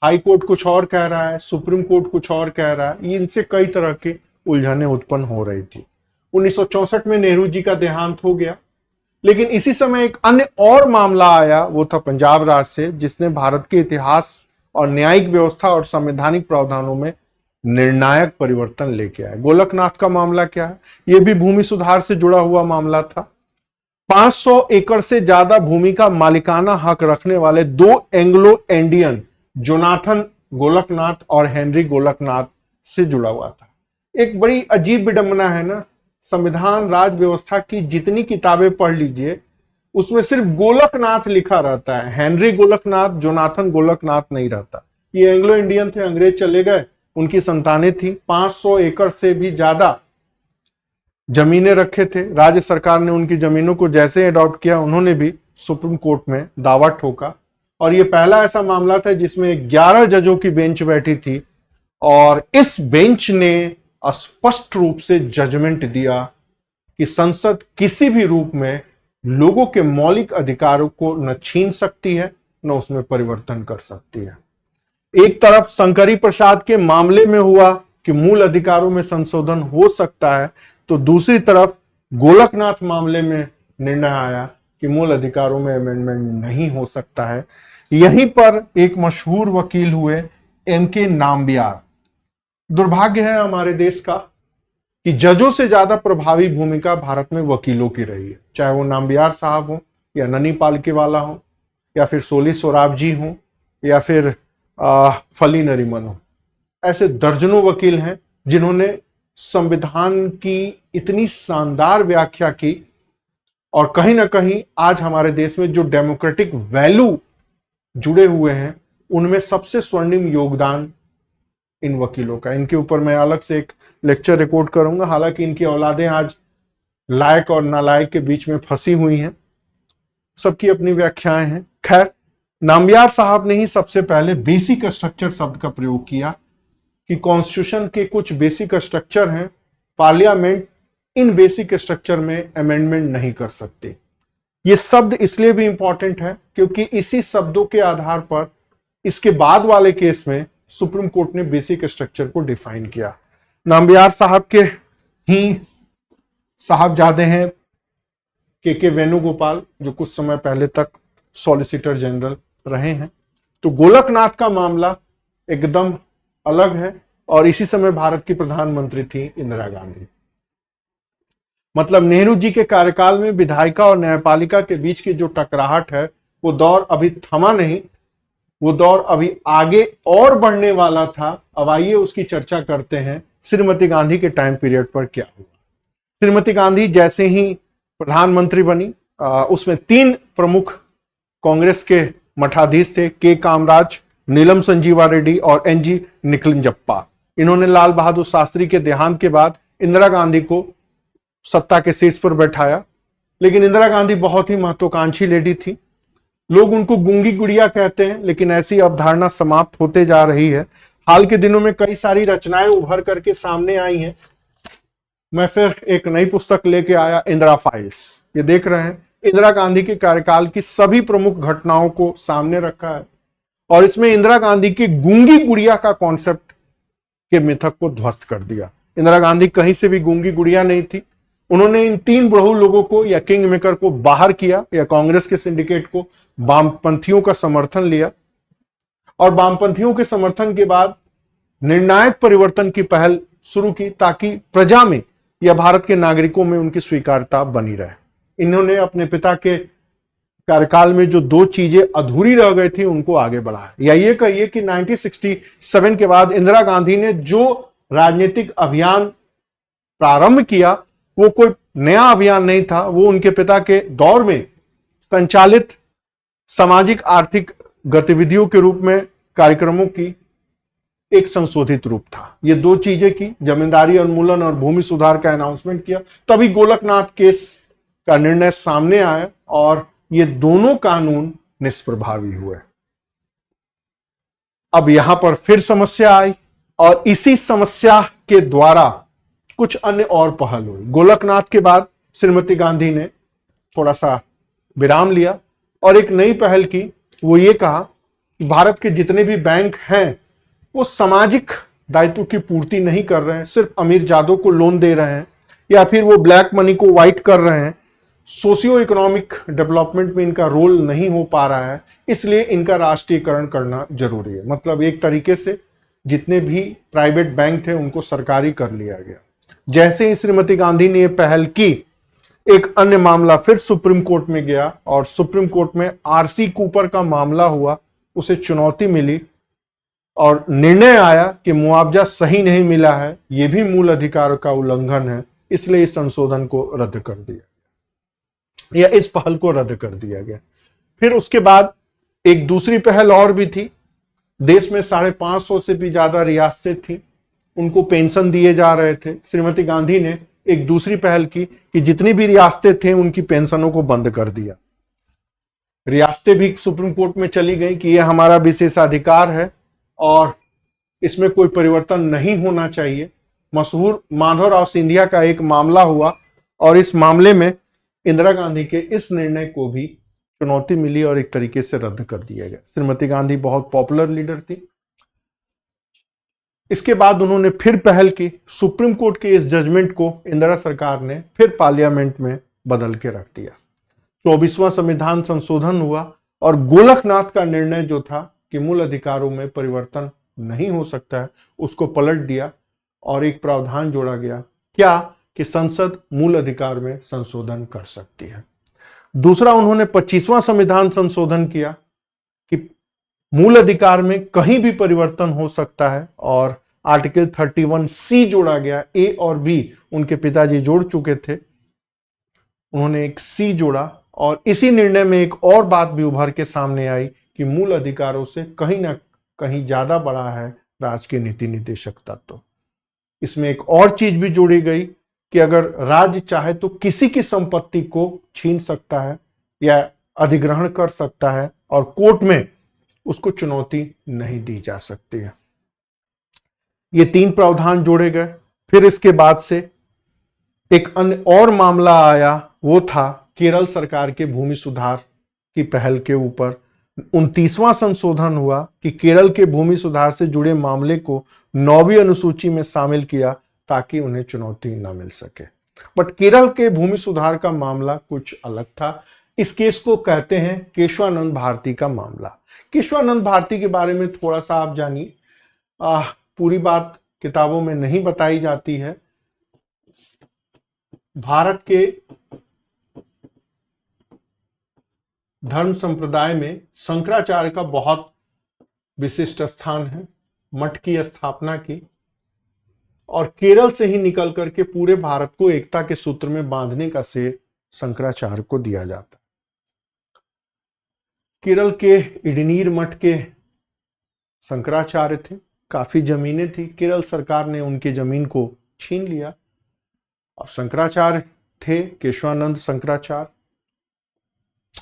हाई कोर्ट कुछ और कह रहा है, सुप्रीम कोर्ट कुछ और कह रहा है, इनसे कई तरह की उलझनें उत्पन्न हो रही थी। 1964 में नेहरू जी का देहांत हो गया, लेकिन इसी समय एक अन्य और मामला आया, वो था पंजाब राज्य से, जिसने भारत के इतिहास और न्यायिक व्यवस्था और संवैधानिक प्रावधानों में निर्णायक परिवर्तन लेके आया। गोलकनाथ का मामला क्या है? यह भी भूमि सुधार से जुड़ा हुआ मामला था। 500 एकड़ से ज्यादा भूमि का मालिकाना हक रखने वाले दो एंग्लो इंडियन, जोनाथन गोलकनाथ और हेनरी गोलकनाथ से जुड़ा हुआ था। एक बड़ी अजीब विडंबना है ना, संविधान राज व्यवस्था की जितनी किताबें पढ़ लीजिए उसमें सिर्फ गोलकनाथ लिखा रहता है, हेनरी गोलकनाथ, जोनाथन गोलकनाथ नहीं रहता। ये एंग्लो इंडियन थे, अंग्रेज चले गए, उनकी संतानें थी। 500 एकड़ से भी ज्यादा जमीनें रखे थे। राज्य सरकार ने उनकी जमीनों को जैसे अडॉप्ट किया, उन्होंने भी सुप्रीम कोर्ट में दावा ठोका। और ये पहला ऐसा मामला था जिसमें 11 जजों की बेंच बैठी थी और इस बेंच ने स्पष्ट रूप से जजमेंट दिया कि संसद किसी भी रूप में लोगों के मौलिक अधिकारों को न छीन सकती है, न उसमें परिवर्तन कर सकती है। एक तरफ शंकरी प्रसाद के मामले में हुआ कि मूल अधिकारों में संशोधन हो सकता है, तो दूसरी तरफ गोलकनाथ मामले में निर्णय आया कि मूल अधिकारों में अमेंडमेंट नहीं हो सकता है। यहीं पर एक मशहूर वकील हुए M.K. नाम्बियार। दुर्भाग्य है हमारे देश का कि जजों से ज्यादा प्रभावी भूमिका भारत में वकीलों की रही है, चाहे वो नाम्बियार साहब हो या ननी पालकीवाला हो या फिर सोली सोराबजी हो या फिर फली नरीमन हो। ऐसे दर्जनों वकील हैं जिन्होंने संविधान की इतनी शानदार व्याख्या की, और कहीं ना कहीं आज हमारे देश में जो डेमोक्रेटिक वैल्यू जुड़े हुए हैं उनमें सबसे स्वर्णिम योगदान इन वकीलों का। इनके ऊपर मैं अलग से एक लेक्चर रिकॉर्ड करूंगा। हालांकि इनकी औलादें आज लायक और नालायक के बीच में फंसी हुई हैं, सबकी अपनी व्याख्याएं हैं। खैर, नामबियार साहब ने ही सबसे पहले बेसिक स्ट्रक्चर शब्द का प्रयोग किया कि कॉन्स्टिट्यूशन के कुछ बेसिक स्ट्रक्चर हैं, पार्लियामेंट इन बेसिक स्ट्रक्चर में अमेंडमेंट नहीं कर सकते। ये शब्द इसलिए भी इंपॉर्टेंट है क्योंकि इसी शब्दों के आधार पर इसके बाद वाले केस में सुप्रीम कोर्ट ने बेसिक स्ट्रक्चर को डिफाइन किया। नामबियार साहब के ही साहबजादे हैं के वेणुगोपाल, जो कुछ समय पहले तक सॉलिसिटर जनरल रहे हैं। तो गोलकनाथ का मामला एकदम अलग है, और इसी समय भारत की प्रधानमंत्री थी इंदिरा गांधी। मतलब नेहरू जी के कार्यकाल में विधायिका और न्यायपालिका के बीच की जो टकराहट है वो दौर अभी थमा नहीं, वो दौर अभी आगे और बढ़ने वाला था। अब आइए उसकी चर्चा करते हैं श्रीमती गांधी के टाइम पीरियड पर क्या हुआ। श्रीमती गांधी जैसे ही प्रधानमंत्री बनी, उसमें 3 प्रमुख कांग्रेस के मठाधीश थे, के कामराज, नीलम संजीवा रेड्डी और एनजी निकलंजप्पा। इन्होंने लाल बहादुर शास्त्री के देहांत के बाद इंदिरा गांधी को सत्ता के शीर्ष पर बैठाया। लेकिन इंदिरा गांधी बहुत ही महत्वाकांक्षी लेडी थी। लोग उनको गूंगी गुड़िया कहते हैं, लेकिन ऐसी अवधारणा समाप्त होते जा रही है। हाल के दिनों में कई सारी रचनाएं उभर करके सामने आई हैं। मैं फिर एक नई पुस्तक लेके आया, इंदिरा फाइल्स। ये देख रहे हैं, इंदिरा गांधी के कार्यकाल की सभी प्रमुख घटनाओं को सामने रखा है, और इसमें इंदिरा गांधी की गूंगी गुड़िया का कॉन्सेप्ट के मिथक को ध्वस्त कर दिया। इंदिरा गांधी कहीं से भी गूंगी गुड़िया नहीं थी। उन्होंने इन 3 बहु लोगों को या किंग मेकर को बाहर किया, या कांग्रेस के सिंडिकेट को, वामपंथियों का समर्थन लिया, और वामपंथियों के समर्थन के बाद निर्णायक परिवर्तन की पहल शुरू की ताकि प्रजा में या भारत के नागरिकों में उनकी स्वीकार्यता बनी रहे। इन्होंने अपने पिता के कार्यकाल में जो 2 चीजें अधूरी रह गई थी उनको आगे बढ़ाया। या ये कहिए कि 1967 के बाद इंदिरा गांधी ने जो राजनीतिक अभियान प्रारंभ किया वो कोई नया अभियान नहीं था। वो उनके पिता के दौर में संचालित सामाजिक आर्थिक गतिविधियों के रूप में कार्यक्रमों की एक संशोधित रूप था। ये 2 चीजें की, जमींदारी उन्मूलन और भूमि सुधार का अनाउंसमेंट किया। तभी गोलकनाथ केस का निर्णय सामने आया और ये दोनों कानून निष्प्रभावी हुए। अब यहां पर फिर समस्या आई, और इसी समस्या के द्वारा कुछ अन्य और पहल हुई। गोलकनाथ के बाद श्रीमती गांधी ने थोड़ा सा विराम लिया और एक नई पहल की। वो ये कहा कि भारत के जितने भी बैंक हैं वो सामाजिक दायित्व की पूर्ति नहीं कर रहे हैं, सिर्फ अमीर जादों को लोन दे रहे हैं, या फिर वो ब्लैक मनी को व्हाइट कर रहे हैं। सोशियो इकोनॉमिक डेवलपमेंट में इनका रोल नहीं हो पा रहा है, इसलिए इनका राष्ट्रीयकरण करना जरूरी है। मतलब एक तरीके से जितने भी प्राइवेट बैंक थे उनको सरकारी कर लिया गया। जैसे ही श्रीमती गांधी ने यह पहल की, एक अन्य मामला फिर सुप्रीम कोर्ट में गया, और सुप्रीम कोर्ट में आरसी कूपर का मामला हुआ। उसे चुनौती मिली और निर्णय आया कि मुआवजा सही नहीं मिला है, यह भी मूल अधिकार का उल्लंघन है, इसलिए इस संशोधन को रद्द कर दिया, या इस पहल को रद्द कर दिया गया। फिर उसके बाद एक दूसरी पहल और भी थी। देश में 550 से भी ज्यादा रियासतें थी, उनको पेंशन दिए जा रहे थे। श्रीमती गांधी ने एक दूसरी पहल की कि जितनी भी रियासतें थे उनकी पेंशनों को बंद कर दिया। रियासतें भी सुप्रीम कोर्ट में चली गई कि यह हमारा विशेषाधिकार है और इसमें कोई परिवर्तन नहीं होना चाहिए। मशहूर माधवराव सिंधिया का एक मामला हुआ, और इस मामले में इंदिरा गांधी के इस निर्णय को भी चुनौती मिली और एक तरीके से रद्द कर दिया गया। श्रीमती गांधी बहुत पॉपुलर लीडर थी। इसके बाद उन्होंने फिर पहल की। सुप्रीम कोर्ट के इस जजमेंट को इंदिरा सरकार ने फिर पार्लियामेंट में बदल के रख दिया। 24वां संविधान संशोधन हुआ, और गोलकनाथ का निर्णय जो था कि मूल अधिकारों में परिवर्तन नहीं हो सकता है, उसको पलट दिया और एक प्रावधान जोड़ा गया, क्या कि संसद मूल अधिकार में संशोधन कर सकती है। दूसरा, उन्होंने 25वां संविधान संशोधन किया कि मूल अधिकार में कहीं भी परिवर्तन हो सकता है, और आर्टिकल 31C जोड़ा गया। ए और बी उनके पिताजी जोड़ चुके थे, उन्होंने एक सी जोड़ा। और इसी निर्णय में एक और बात भी उभर के सामने आई कि मूल अधिकारों से कहीं ना कहीं ज्यादा बड़ा है राज्य के नीति निर्देशक तत्व। इसमें एक और चीज भी जोड़ी गई कि अगर राज्य चाहे तो किसी की संपत्ति को छीन सकता है या अधिग्रहण कर सकता है और कोर्ट में उसको चुनौती नहीं दी जा सकती है। ये 3 प्रावधान जोड़े गए। फिर इसके बाद से एक अन्य और मामला आया, वो था केरल सरकार के भूमि सुधार की पहल के ऊपर 29वां संशोधन हुआ कि केरल के भूमि सुधार से जुड़े मामले को 9वीं अनुसूची में शामिल किया ताकि उन्हें चुनौती न मिल सके। बट केरल के भूमि सुधार का मामला कुछ अलग था। इस केस को कहते हैं केशवानंद भारती का मामला। केशवानंद भारती के बारे में थोड़ा सा आप जानिए, पूरी बात किताबों में नहीं बताई जाती है। भारत के धर्म संप्रदाय में शंकराचार्य का बहुत विशिष्ट स्थान है, मठ की स्थापना की और केरल से ही निकल करके पूरे भारत को एकता के सूत्र में बांधने का श्रेय शंकराचार्य को दिया जाता। केरल के इडनीर मठ के शंकराचार्य थे, काफी जमीनें थी, केरल सरकार ने उनकी जमीन को छीन लिया। अब शंकराचार्य थे केशवानंद शंकराचार्य,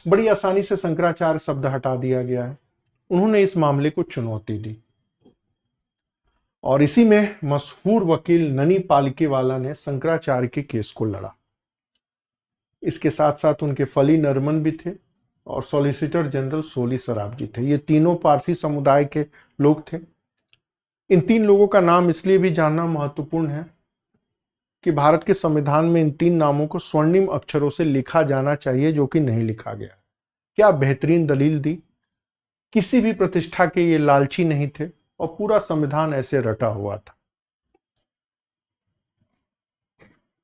बड़ी आसानी से शंकराचार्य शब्द हटा दिया गया है। उन्होंने इस मामले को चुनौती दी और इसी में मशहूर वकील ननी पालिकेवाला ने शंकराचार्य के केस को लड़ा। इसके साथ साथ उनके फली नरमन भी थे और सॉलिसिटर जनरल सोली सराबजी थे। ये तीनों पारसी समुदाय के लोग थे। इन 3 लोगों का नाम इसलिए भी जानना महत्वपूर्ण है कि भारत के संविधान में इन 3 नामों को स्वर्णिम अक्षरों से लिखा जाना चाहिए, जो कि नहीं लिखा गया। क्या बेहतरीन दलील दी। किसी भी प्रतिष्ठा के ये लालची नहीं थे और पूरा संविधान ऐसे रटा हुआ था।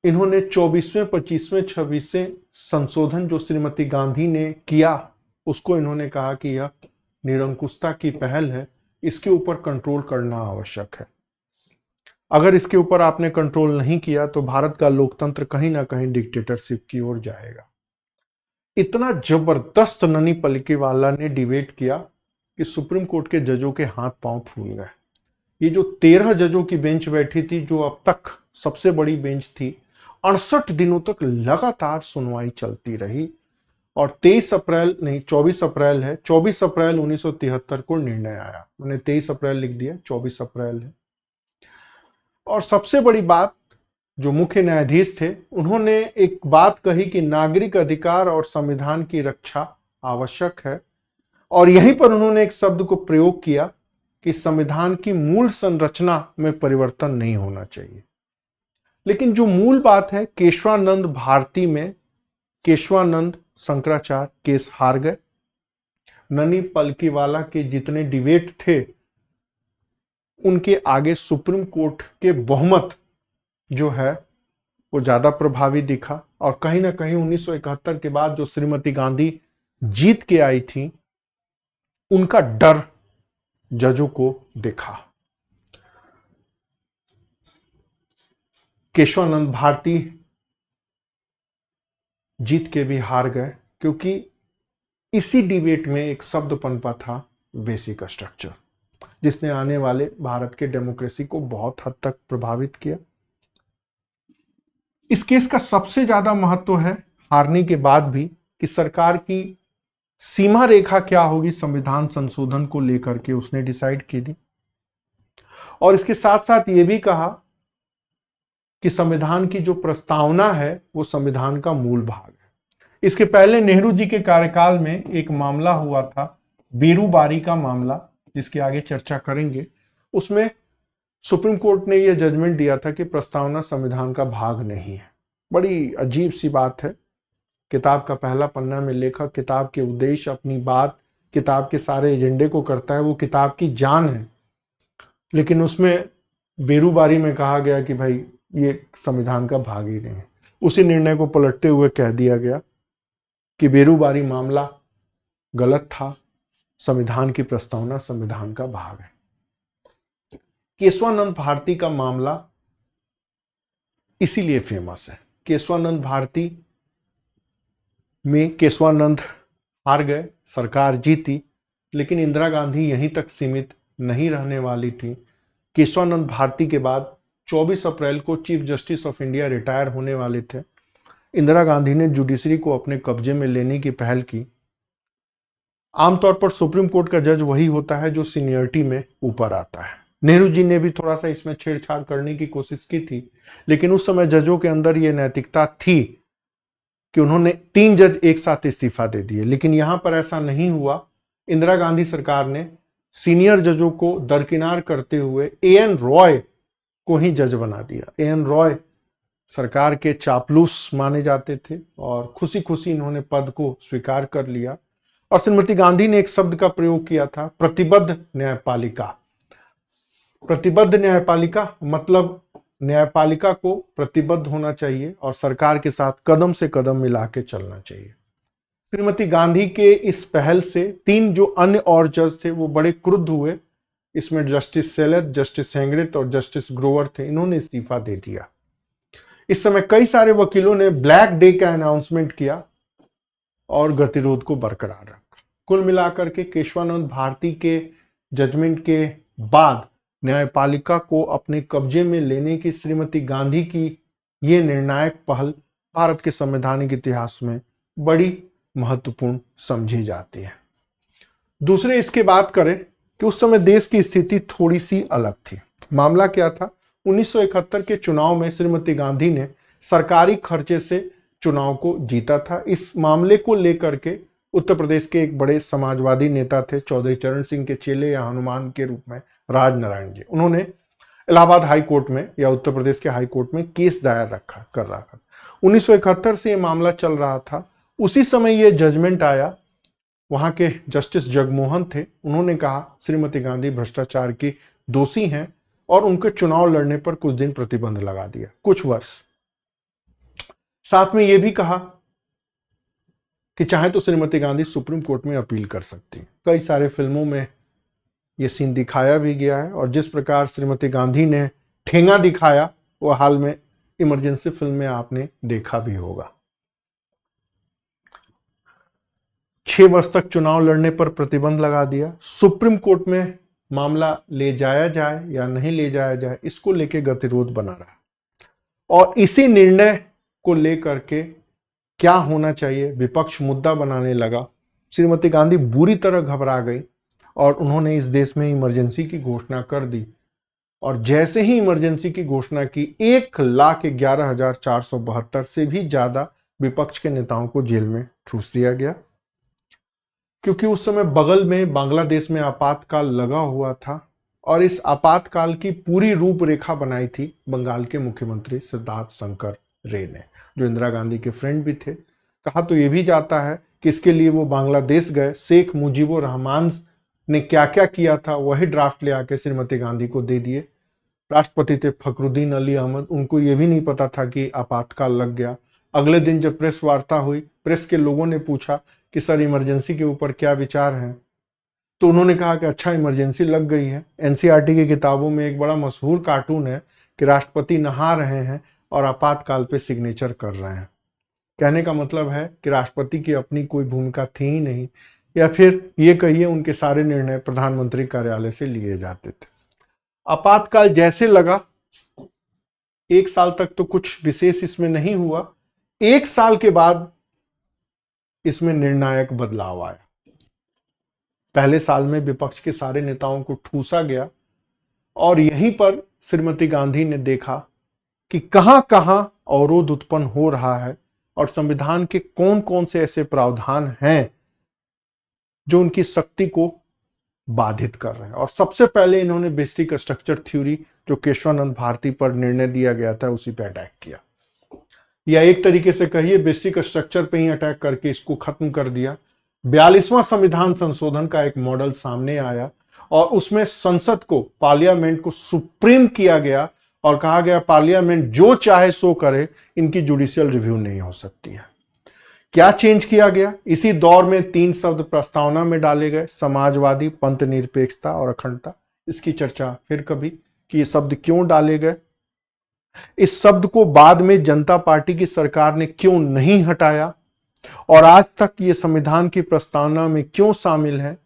इन्होंने 24वें, 25वें, 26वें संशोधन जो श्रीमती गांधी ने किया, उसको इन्होंने कहा कि यह निरंकुशता की पहल है, इसके ऊपर कंट्रोल करना आवश्यक है। अगर इसके ऊपर आपने कंट्रोल नहीं किया तो भारत का लोकतंत्र कहीं ना कहीं डिक्टेटरशिप की ओर जाएगा। इतना जबरदस्त ननी पालिकेवाला ने डिबेट किया कि सुप्रीम कोर्ट के जजों के हाथ पांव फूल गए। ये जो 13 जजों की बेंच बैठी थी, जो अब तक सबसे बड़ी बेंच थी, 68 दिनों तक लगातार सुनवाई चलती रही और 24 अप्रैल 1973 को निर्णय आया। मैंने 23 अप्रैल लिख दिया, 24 अप्रैल है। और सबसे बड़ी बात, जो मुख्य न्यायाधीश थे, उन्होंने एक बात कही कि नागरिक अधिकार और संविधान की रक्षा आवश्यक है और यहीं पर उन्होंने एक शब्द को प्रयोग किया कि संविधान की मूल संरचना में परिवर्तन नहीं होना चाहिए। लेकिन जो मूल बात है, केशवानंद भारती में केशवानंद शंकराचार्य केस हार गए। ननी पालिकेवाला के जितने डिबेट थे, उनके आगे सुप्रीम कोर्ट के बहुमत जो है वो ज्यादा प्रभावी दिखा और कहीं ना कहीं 1971 के बाद जो श्रीमती गांधी जीत के आई थी, उनका डर जजों को दिखा। केशवानंद भारती जीत के भी हार गए क्योंकि इसी डिबेट में एक शब्द पनपा था, बेसिक स्ट्रक्चर, जिसने आने वाले भारत के डेमोक्रेसी को बहुत हद तक प्रभावित किया। इस केस का सबसे ज्यादा महत्व है, हारने के बाद भी, कि सरकार की सीमा रेखा क्या होगी संविधान संशोधन को लेकर के उसने डिसाइड की थी। और इसके साथ साथ ये भी कहा कि संविधान की जो प्रस्तावना है वो संविधान का मूल भाग है। इसके पहले नेहरू जी के कार्यकाल में एक मामला हुआ था, बेरूबारी का मामला, जिसकी आगे चर्चा करेंगे। उसमें सुप्रीम कोर्ट ने यह जजमेंट दिया था कि प्रस्तावना संविधान का भाग नहीं है। बड़ी अजीब सी बात है। किताब का पहला पन्ना में लेखक किताब के उद्देश्य, अपनी बात, किताब के सारे एजेंडे को करता है, वो किताब की जान है, लेकिन उसमें बेरूबारी में कहा गया कि भाई ये संविधान का भाग ही नहीं है। उसी निर्णय को पलटते हुए कह दिया गया कि बेरूबारी मामला गलत था, संविधान की प्रस्तावना संविधान का भाग है। केशवानंद भारती का मामला इसीलिए फेमस है। केशवानंद भारती में केशवानंद हार गए, सरकार जीती, लेकिन इंदिरा गांधी यहीं तक सीमित नहीं रहने वाली थी। केशवानंद भारती के बाद 24 अप्रैल को chief justice of India retire होने वाले थे। इंदिरा गांधी ने जुडिशरी को अपने कब्जे में लेने की पहल की। आमतौर पर सुप्रीम कोर्ट का जज वही होता है जो सीनियरिटी में ऊपर आता है। नेहरू जी ने भी थोड़ा सा इसमें छेड़छाड़ करने की कोशिश की थी, लेकिन उस समय जजों के अंदर यह नैतिकता थी कि उन्होंने 3 जज एक साथ इस्तीफा दे दिए, लेकिन यहां पर ऐसा नहीं हुआ। इंदिरा गांधी सरकार ने सीनियर जजों को दरकिनार करते हुए एएन रॉय को ही जज बना दिया। एएन रॉय सरकार के चापलूस माने जाते थे और खुशी खुशी इन्होंने पद को स्वीकार कर लिया। और श्रीमती गांधी ने एक शब्द का प्रयोग किया था, प्रतिबद्ध न्यायपालिका। प्रतिबद्ध न्यायपालिका मतलब न्यायपालिका को प्रतिबद्ध होना चाहिए और सरकार के साथ कदम से कदम मिला के चलना चाहिए। श्रीमती गांधी के इस पहल से 3 जो अन्य और जज थे वो बड़े क्रुद्ध हुए। इसमें जस्टिस सेलेद, जस्टिस हेंग्रेथ और जस्टिस ग्रोवर थे। इन्होंने इस्तीफा दे दिया। इस समय कई सारे वकीलों ने ब्लैक डे का अनाउंसमेंट किया और गतिरोध को बरकरार रखा। कुल मिलाकर के केशवानंद भारती के जजमेंट के बाद न्यायपालिका को अपने कब्जे में लेने की श्रीमती गांधी की ये निर्णायक पहल भारत के संवैधानिक इतिहास में बड़ी महत्वपूर्ण समझी जाती है। दूसरे इसके बात करें कि उस समय देश की स्थिति थोड़ी सी अलग थी। मामला क्या था? 1971 के चुनाव में श्रीमती गांधी ने सरकारी खर्चे से चुनाव को जीता था। इस मामले को लेकर के उत्तर प्रदेश के एक बड़े समाजवादी नेता थे, चौधरी चरण सिंह के चेले या हनुमान के रूप में राजनारायण जी। उन्होंने इलाहाबाद हाई कोर्ट में या उत्तर प्रदेश के हाई कोर्ट में केस दायर कर रखा। 1971 से यह मामला चल रहा था। उसी समय यह जजमेंट आया। वहां के जस्टिस जगमोहन थे। उन्होंने कहा श्रीमती गांधी भ्रष्टाचार की दोषी हैं और उनके चुनाव लड़ने पर कुछ दिन प्रतिबंध लगा दिया, कुछ वर्ष। साथ में यह भी कहा कि चाहे तो श्रीमती गांधी सुप्रीम कोर्ट में अपील कर सकती हैं। कई सारे फिल्मों में यह सीन दिखाया भी गया है और जिस प्रकार श्रीमती गांधी ने ठेंगा दिखाया वो हाल में इमरजेंसी फिल्म में आपने देखा भी होगा। 6 वर्ष तक चुनाव लड़ने पर प्रतिबंध लगा दिया। सुप्रीम कोर्ट में मामला ले जाया जाए या नहीं ले जाया जाए, इसको लेके गतिरोध बना रहा और इसी निर्णय को लेकर के क्या होना चाहिए विपक्ष मुद्दा बनाने लगा। श्रीमती गांधी बुरी तरह घबरा गई और उन्होंने इस देश में इमरजेंसी की घोषणा कर दी और जैसे ही इमरजेंसी की घोषणा की 1,11,472 से भी ज्यादा विपक्ष के नेताओं को जेल में ठूस दिया गया, क्योंकि उस समय बगल में बांग्लादेश में आपातकाल लगा हुआ था और इस आपातकाल की पूरी रूपरेखा बनाई थी बंगाल के मुख्यमंत्री सिद्धार्थ शंकर रे ने, जो इंदिरा गांधी के फ्रेंड भी थे। कहा तो यह भी जाता है कि इसके लिए वो बांग्लादेश गए, शेख मुजीबुर रहमान ने क्या क्या किया था वही ड्राफ्ट ले आके श्रीमती गांधी को दे दिए। राष्ट्रपति थे फखरुद्दीन अली अहमद, उनको यह भी नहीं पता था कि आपातकाल लग गया। अगले दिन जब प्रेस वार्ता हुई, प्रेस के लोगों ने पूछा कि सर इमरजेंसी के ऊपर क्या विचार है, तो उन्होंने कहा कि अच्छा इमरजेंसी लग गई है। एनसीईआरटी की किताबों में एक बड़ा मशहूर कार्टून है कि राष्ट्रपति नहा रहे हैं और आपातकाल पे सिग्नेचर कर रहे हैं। कहने का मतलब है कि राष्ट्रपति की अपनी कोई भूमिका थी ही नहीं, या फिर ये कहिए उनके सारे निर्णय प्रधानमंत्री कार्यालय से लिए जाते थे। आपातकाल जैसे लगा, 1 साल तक तो कुछ विशेष इसमें नहीं हुआ। 1 साल के बाद इसमें निर्णायक बदलाव आया। पहले साल में विपक्ष के सारे नेताओं को ठूसा गया और यहीं पर श्रीमती गांधी ने देखा कि कहां कहां अवरोध उत्पन्न हो रहा है और संविधान के कौन कौन से ऐसे प्रावधान हैं जो उनकी शक्ति को बाधित कर रहे हैं। और सबसे पहले इन्होंने बेसिक स्ट्रक्चर थ्योरी जो केशवानंद भारती पर निर्णय दिया गया था उसी पे अटैक किया, या एक तरीके से कहिए बेसिक स्ट्रक्चर पे ही अटैक करके इसको खत्म कर दिया। 42वां संविधान संशोधन का एक मॉडल सामने आया और उसमें संसद को, पार्लियामेंट को सुप्रीम किया गया और कहा गया पार्लियामेंट जो चाहे सो करे, इनकी जुडिशियल रिव्यू नहीं हो सकती है। क्या चेंज किया गया? इसी दौर में 3 शब्द प्रस्तावना में डाले गए, समाजवादी, पंथ निरपेक्षता और अखंडता। इसकी चर्चा फिर कभी कि ये शब्द क्यों डाले गए, इस शब्द को बाद में जनता पार्टी की सरकार ने क्यों नहीं हटाया और आज तक ये संविधान की प्रस्तावना में क्यों शामिल है,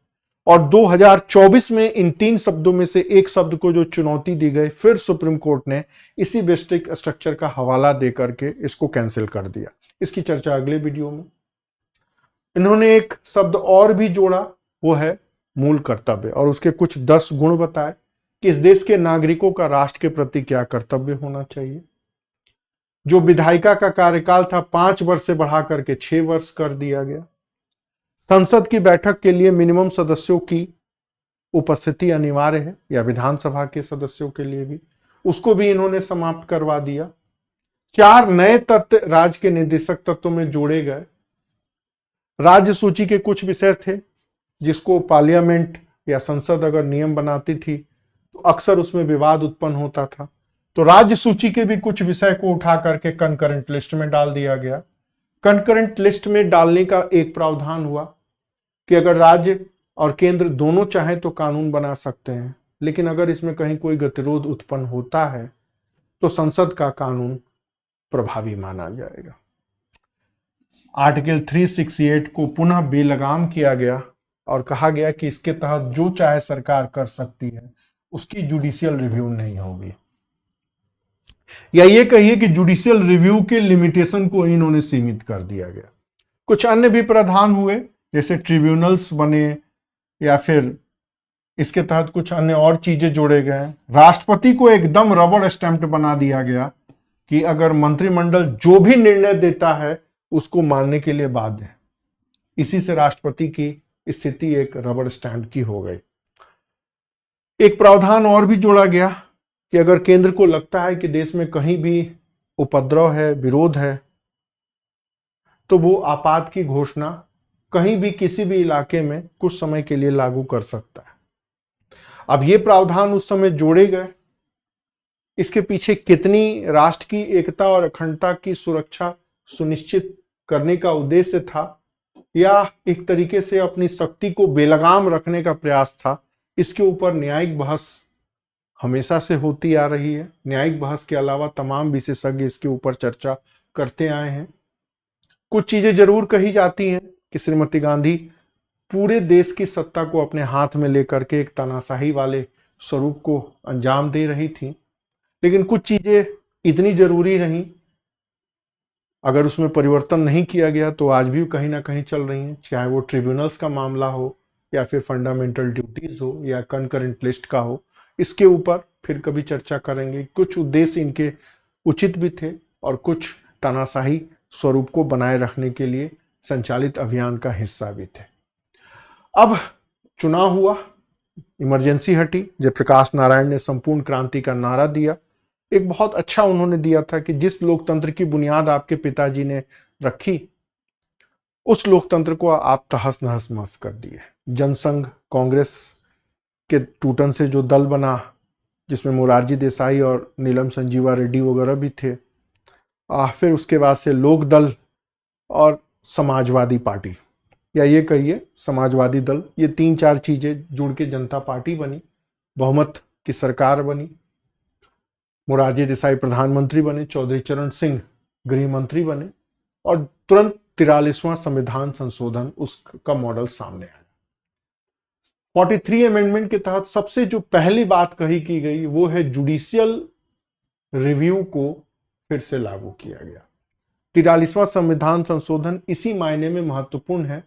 और 2024 में इन 3 शब्दों में से एक शब्द को जो चुनौती दी गई, फिर सुप्रीम कोर्ट ने इसी बेसिक स्ट्रक्चर का हवाला दे करके इसको कैंसिल कर दिया। इसकी चर्चा अगले वीडियो में। इन्होंने एक शब्द और भी जोड़ा, वो है मूल कर्तव्य, और उसके कुछ 10 गुण बताए कि इस देश के नागरिकों का राष्ट्र के प्रति क्या कर्तव्य होना चाहिए। जो विधायिका का कार्यकाल था 5 वर्ष से बढ़ा करके 6 वर्ष कर दिया गया। संसद की बैठक के लिए मिनिमम सदस्यों की उपस्थिति अनिवार्य है, या विधानसभा के सदस्यों के लिए भी, उसको भी इन्होंने समाप्त करवा दिया। 4 नए तत्व राज्य के निर्देशक तत्वों में जोड़े गए। राज्य सूची के कुछ विषय थे जिसको पार्लियामेंट या संसद अगर नियम बनाती थी तो अक्सर उसमें विवाद उत्पन्न होता था, तो राज्य सूची के भी कुछ विषय को उठा करके कंकरेंट लिस्ट में डाल दिया गया। कंकरेंट लिस्ट में डालने का एक प्रावधान हुआ कि अगर राज्य और केंद्र दोनों चाहे तो कानून बना सकते हैं, लेकिन अगर इसमें कहीं कोई गतिरोध उत्पन्न होता है तो संसद का कानून प्रभावी माना जाएगा। आर्टिकल 368 को पुनः बेलगाम किया गया और कहा गया कि इसके तहत जो चाहे सरकार कर सकती है, उसकी जुडिशियल रिव्यू नहीं होगी, या ये कहिए कि जुडिशियल रिव्यू के लिमिटेशन को इन्होंने सीमित कर दिया गया। कुछ अन्य भी प्रावधान हुए, जैसे ट्रिब्यूनल्स बने, या फिर इसके तहत कुछ अन्य और चीजें जोड़े गए। राष्ट्रपति को एकदम रबड़ स्टैम्प्ड बना दिया गया कि अगर मंत्रिमंडल जो भी निर्णय देता है उसको मानने के लिए बाध्य है। इसी से राष्ट्रपति की स्थिति एक रबड़ स्टैंड की हो गई। एक प्रावधान और भी जोड़ा गया कि अगर केंद्र को लगता है कि देश में कहीं भी उपद्रव है, विरोध है, तो वो आपात की घोषणा कहीं भी किसी भी इलाके में कुछ समय के लिए लागू कर सकता है। अब ये प्रावधान उस समय जोड़े गए, इसके पीछे कितनी राष्ट्र की एकता और अखंडता की सुरक्षा सुनिश्चित करने का उद्देश्य था, या एक तरीके से अपनी शक्ति को बेलगाम रखने का प्रयास था, इसके ऊपर न्यायिक बहस हमेशा से होती आ रही है। न्यायिक बहस के अलावा तमाम विशेषज्ञ इसके ऊपर चर्चा करते आए हैं। कुछ चीजें जरूर कही जाती हैं कि श्रीमती गांधी पूरे देश की सत्ता को अपने हाथ में लेकर के एक तानाशाही वाले स्वरूप को अंजाम दे रही थी, लेकिन कुछ चीजें इतनी जरूरी रहीं, अगर उसमें परिवर्तन नहीं किया गया तो आज भी कहीं ना कहीं चल रही हैं, चाहे वो ट्रिब्यूनल्स का मामला हो, या फिर फंडामेंटल ड्यूटीज हो, या कंकरेंट लिस्ट का हो। इसके ऊपर फिर कभी चर्चा करेंगे। कुछ उद्देश्य इनके उचित भी थे और कुछ तानाशाही स्वरूप को बनाए रखने के लिए संचालित अभियान का हिस्सा भी थे। अब चुनाव हुआ, इमरजेंसी हटी, जयप्रकाश नारायण ने संपूर्ण क्रांति का नारा दिया। एक बहुत अच्छा उन्होंने दिया था कि जिस लोकतंत्र की बुनियाद आपके पिताजी ने रखी, उस लोकतंत्र को आप तहस नहस मस कर दिए। जनसंघ कांग्रेस के टूटन से जो दल बना, जिसमें मोरारजी देसाई और नीलम संजीवा रेड्डी वगैरह भी थे, फिर उसके बाद से लोक दल और समाजवादी पार्टी, या ये कहिए समाजवादी दल, ये 3-4 चीजें जुड़ के जनता पार्टी बनी, बहुमत की सरकार बनी, मोरारजी देसाई प्रधानमंत्री बने, चौधरी चरण सिंह गृह मंत्री बने, और तुरंत 43वां संविधान संशोधन उसका मॉडल सामने आया। 43 अमेंडमेंट के तहत सबसे जो पहली बात कही की गई वो है जुडिशियल रिव्यू को फिर से लागू किया गया। 43वां संविधान संशोधन इसी मायने में महत्वपूर्ण है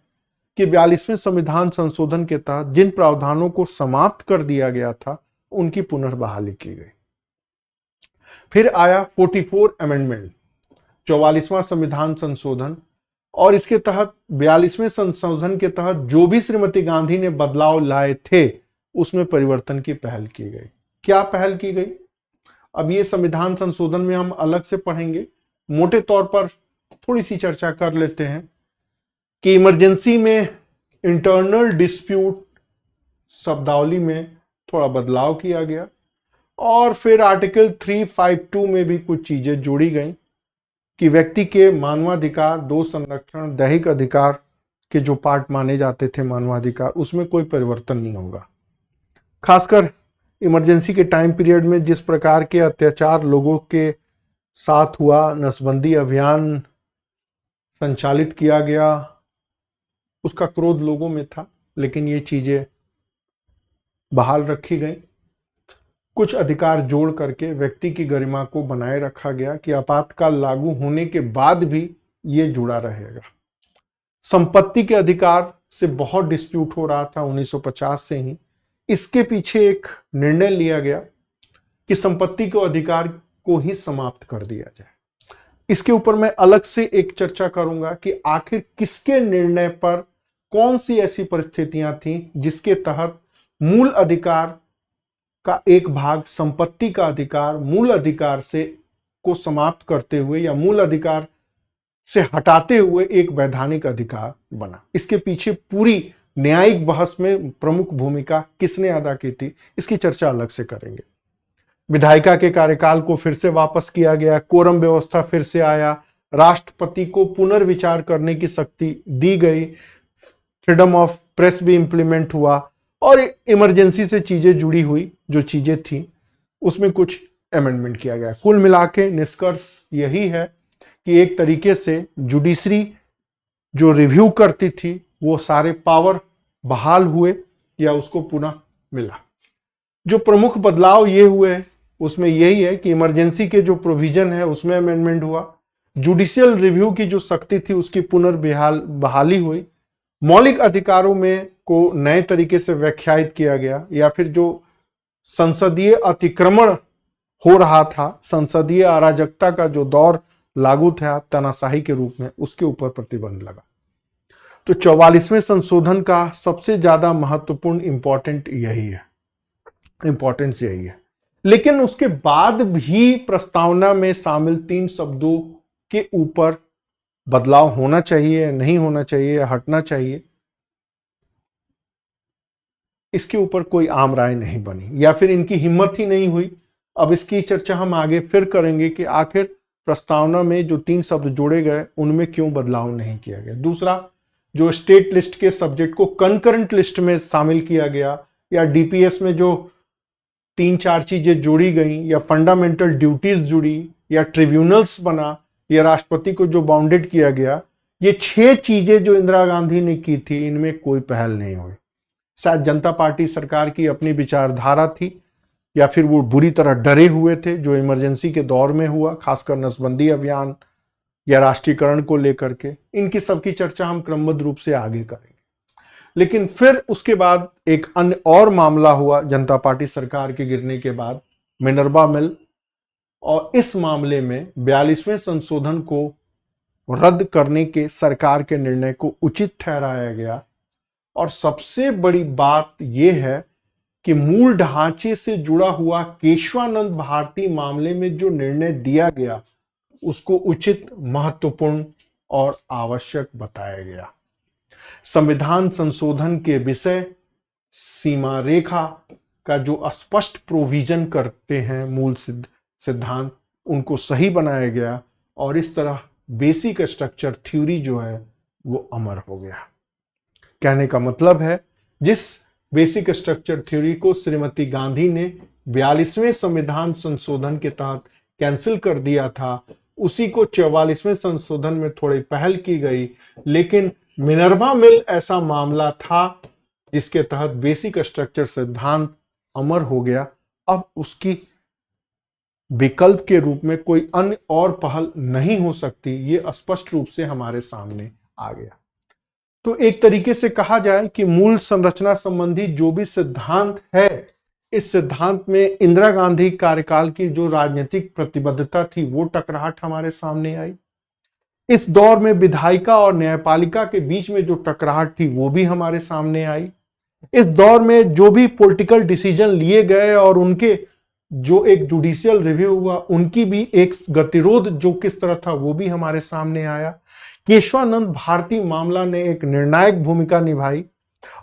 कि 42वें संविधान संशोधन के तहत जिन प्रावधानों को समाप्त कर दिया गया था उनकी पुनर्बहाली की गई। फिर आया 44 अमेंडमेंट, 44वां संविधान संशोधन, और इसके तहत 42वें संशोधन के तहत जो भी श्रीमती गांधी ने बदलाव लाए थे उसमें परिवर्तन की पहल की गई। क्या पहल की गई, अब ये संविधान संशोधन में हम अलग से पढ़ेंगे, मोटे तौर पर थोड़ी सी चर्चा कर लेते हैं कि इमरजेंसी में इंटरनल डिस्प्यूट शब्दावली में थोड़ा बदलाव किया गया, और फिर आर्टिकल 352 में भी कुछ चीजें जोड़ी गई कि व्यक्ति के मानवाधिकार, दोष संरक्षण, दैहिक अधिकार के जो पार्ट माने जाते थे मानवाधिकार, उसमें कोई परिवर्तन नहीं होगा। खासकर इमरजेंसी के टाइम पीरियड में जिस प्रकार के अत्याचार लोगों के साथ हुआ, नसबंदी अभियान संचालित किया गया, उसका क्रोध लोगों में था, लेकिन ये चीजें बहाल रखी गई। कुछ अधिकार जोड़ करके व्यक्ति की गरिमा को बनाए रखा गया कि आपातकाल लागू होने के बाद भी ये जुड़ा रहेगा। संपत्ति के अधिकार से बहुत डिस्प्यूट हो रहा था 1950 से ही। इसके पीछे एक निर्णय लिया गया कि संपत्ति के अधिकार को ही समाप्त कर दिया जाए। इसके ऊपर मैं अलग से एक चर्चा करूंगा कि आखिर किसके निर्णय पर कौन सी ऐसी परिस्थितियां थीं जिसके तहत मूल अधिकार का एक भाग, संपत्ति का अधिकार, मूल अधिकार से को समाप्त करते हुए या मूल अधिकार से हटाते हुए एक वैधानिक अधिकार बना। इसके पीछे पूरी न्यायिक बहस में प्रमुख भूमिका किसने अदा की थी, इसकी चर्चा अलग से करेंगे। विधायिका के कार्यकाल को फिर से वापस किया गया, कोरम व्यवस्था फिर से आया, राष्ट्रपति को पुनर्विचार करने की शक्ति दी गई, फ्रीडम ऑफ प्रेस भी इंप्लीमेंट हुआ और इमरजेंसी से चीजें जुड़ी हुई जो चीजें थी उसमें कुछ अमेंडमेंट किया गया। कुल मिला के निष्कर्ष यही है कि एक तरीके से जुडिशरी जो रिव्यू करती थी वो सारे पावर बहाल हुए या उसको पुनः मिला। जो प्रमुख बदलाव ये हुए उसमें यही है कि इमरजेंसी के जो प्रोविजन है उसमें अमेंडमेंट हुआ, जुडिशियल रिव्यू की जो शक्ति थी उसकी पुनर्बहाली हुई, मौलिक अधिकारों में को नए तरीके से व्याख्यायित किया गया या फिर जो संसदीय अतिक्रमण हो रहा था, संसदीय अराजकता का जो दौर लागू था तानाशाही के रूप में, उसके ऊपर प्रतिबंध लगा। तो 44वें संशोधन का सबसे ज्यादा महत्वपूर्ण इंपॉर्टेंस यही है। लेकिन उसके बाद भी प्रस्तावना में शामिल 3 शब्दों के ऊपर बदलाव होना चाहिए, नहीं होना चाहिए, हटना चाहिए, इसके ऊपर कोई आम राय नहीं बनी या फिर इनकी हिम्मत ही नहीं हुई। अब इसकी चर्चा हम आगे फिर करेंगे कि आखिर प्रस्तावना में जो 3 शब्द जोड़े गए उनमें क्यों बदलाव नहीं किया गया। दूसरा, जो स्टेट लिस्ट के सब्जेक्ट को कंकरेंट लिस्ट में शामिल किया गया या डीपीएस में जो 3-4 चीजें जोड़ी गई या फंडामेंटल ड्यूटीज जुड़ी या ट्रिब्यूनल्स बना या राष्ट्रपति को जो बाउंडेड किया गया, ये 6 चीजें जो इंदिरा गांधी ने की थी इनमें कोई पहल नहीं हुई। शायद जनता पार्टी सरकार की अपनी विचारधारा थी या फिर वो बुरी तरह डरे हुए थे जो इमरजेंसी के दौर में हुआ, खासकर नसबंदी अभियान या राष्ट्रीयकरण को लेकर के। इनकी सबकी चर्चा हम क्रमबद्ध रूप से आगे करेंगे। लेकिन फिर उसके बाद एक अन्य और मामला हुआ जनता पार्टी सरकार के गिरने के बाद, मिनर्वा मिल, और इस मामले में 42वें संशोधन को रद्द करने के सरकार के निर्णय को उचित ठहराया गया। और सबसे बड़ी बात यह है कि मूल ढांचे से जुड़ा हुआ केशवानंद भारती मामले में जो निर्णय दिया गया उसको उचित, महत्वपूर्ण और आवश्यक बताया गया। संविधान संशोधन के विषय सीमा रेखा का जो स्पष्ट प्रोविजन करते हैं मूल सिद्धांत, उनको सही बनाया गया और इस तरह बेसिक स्ट्रक्चर थ्योरी जो है वो अमर हो गया। कहने का मतलब है जिस बेसिक स्ट्रक्चर थ्योरी को श्रीमती गांधी ने 42वें संविधान संशोधन के तहत कैंसिल कर दिया था, उसी को 44वें संशोधन में थोड़ी पहल की गई। लेकिन मिनर्वा मिल ऐसा मामला था जिसके तहत बेसिक स्ट्रक्चर सिद्धांत अमर हो गया। अब उसकी विकल्प के रूप में कोई अन्य और पहल नहीं हो सकती, ये स्पष्ट रूप से हमारे सामने आ गया। तो एक तरीके से कहा जाए कि मूल संरचना संबंधी जो भी सिद्धांत है, इस सिद्धांत में इंदिरा गांधी कार्यकाल की जो राजनीतिक प्रतिबद्धता थी वो टकराहट हमारे सामने आई। इस दौर में विधायिका और न्यायपालिका के बीच में जो टकराहट थी वो भी हमारे सामने आई। इस दौर में जो भी पॉलिटिकल डिसीजन लिए गए और उनके जो एक जुडिशियल रिव्यू हुआ उनकी भी एक गतिरोध जो किस तरह था वो भी हमारे सामने आया। केशवानंद भारती मामला ने एक निर्णायक भूमिका निभाई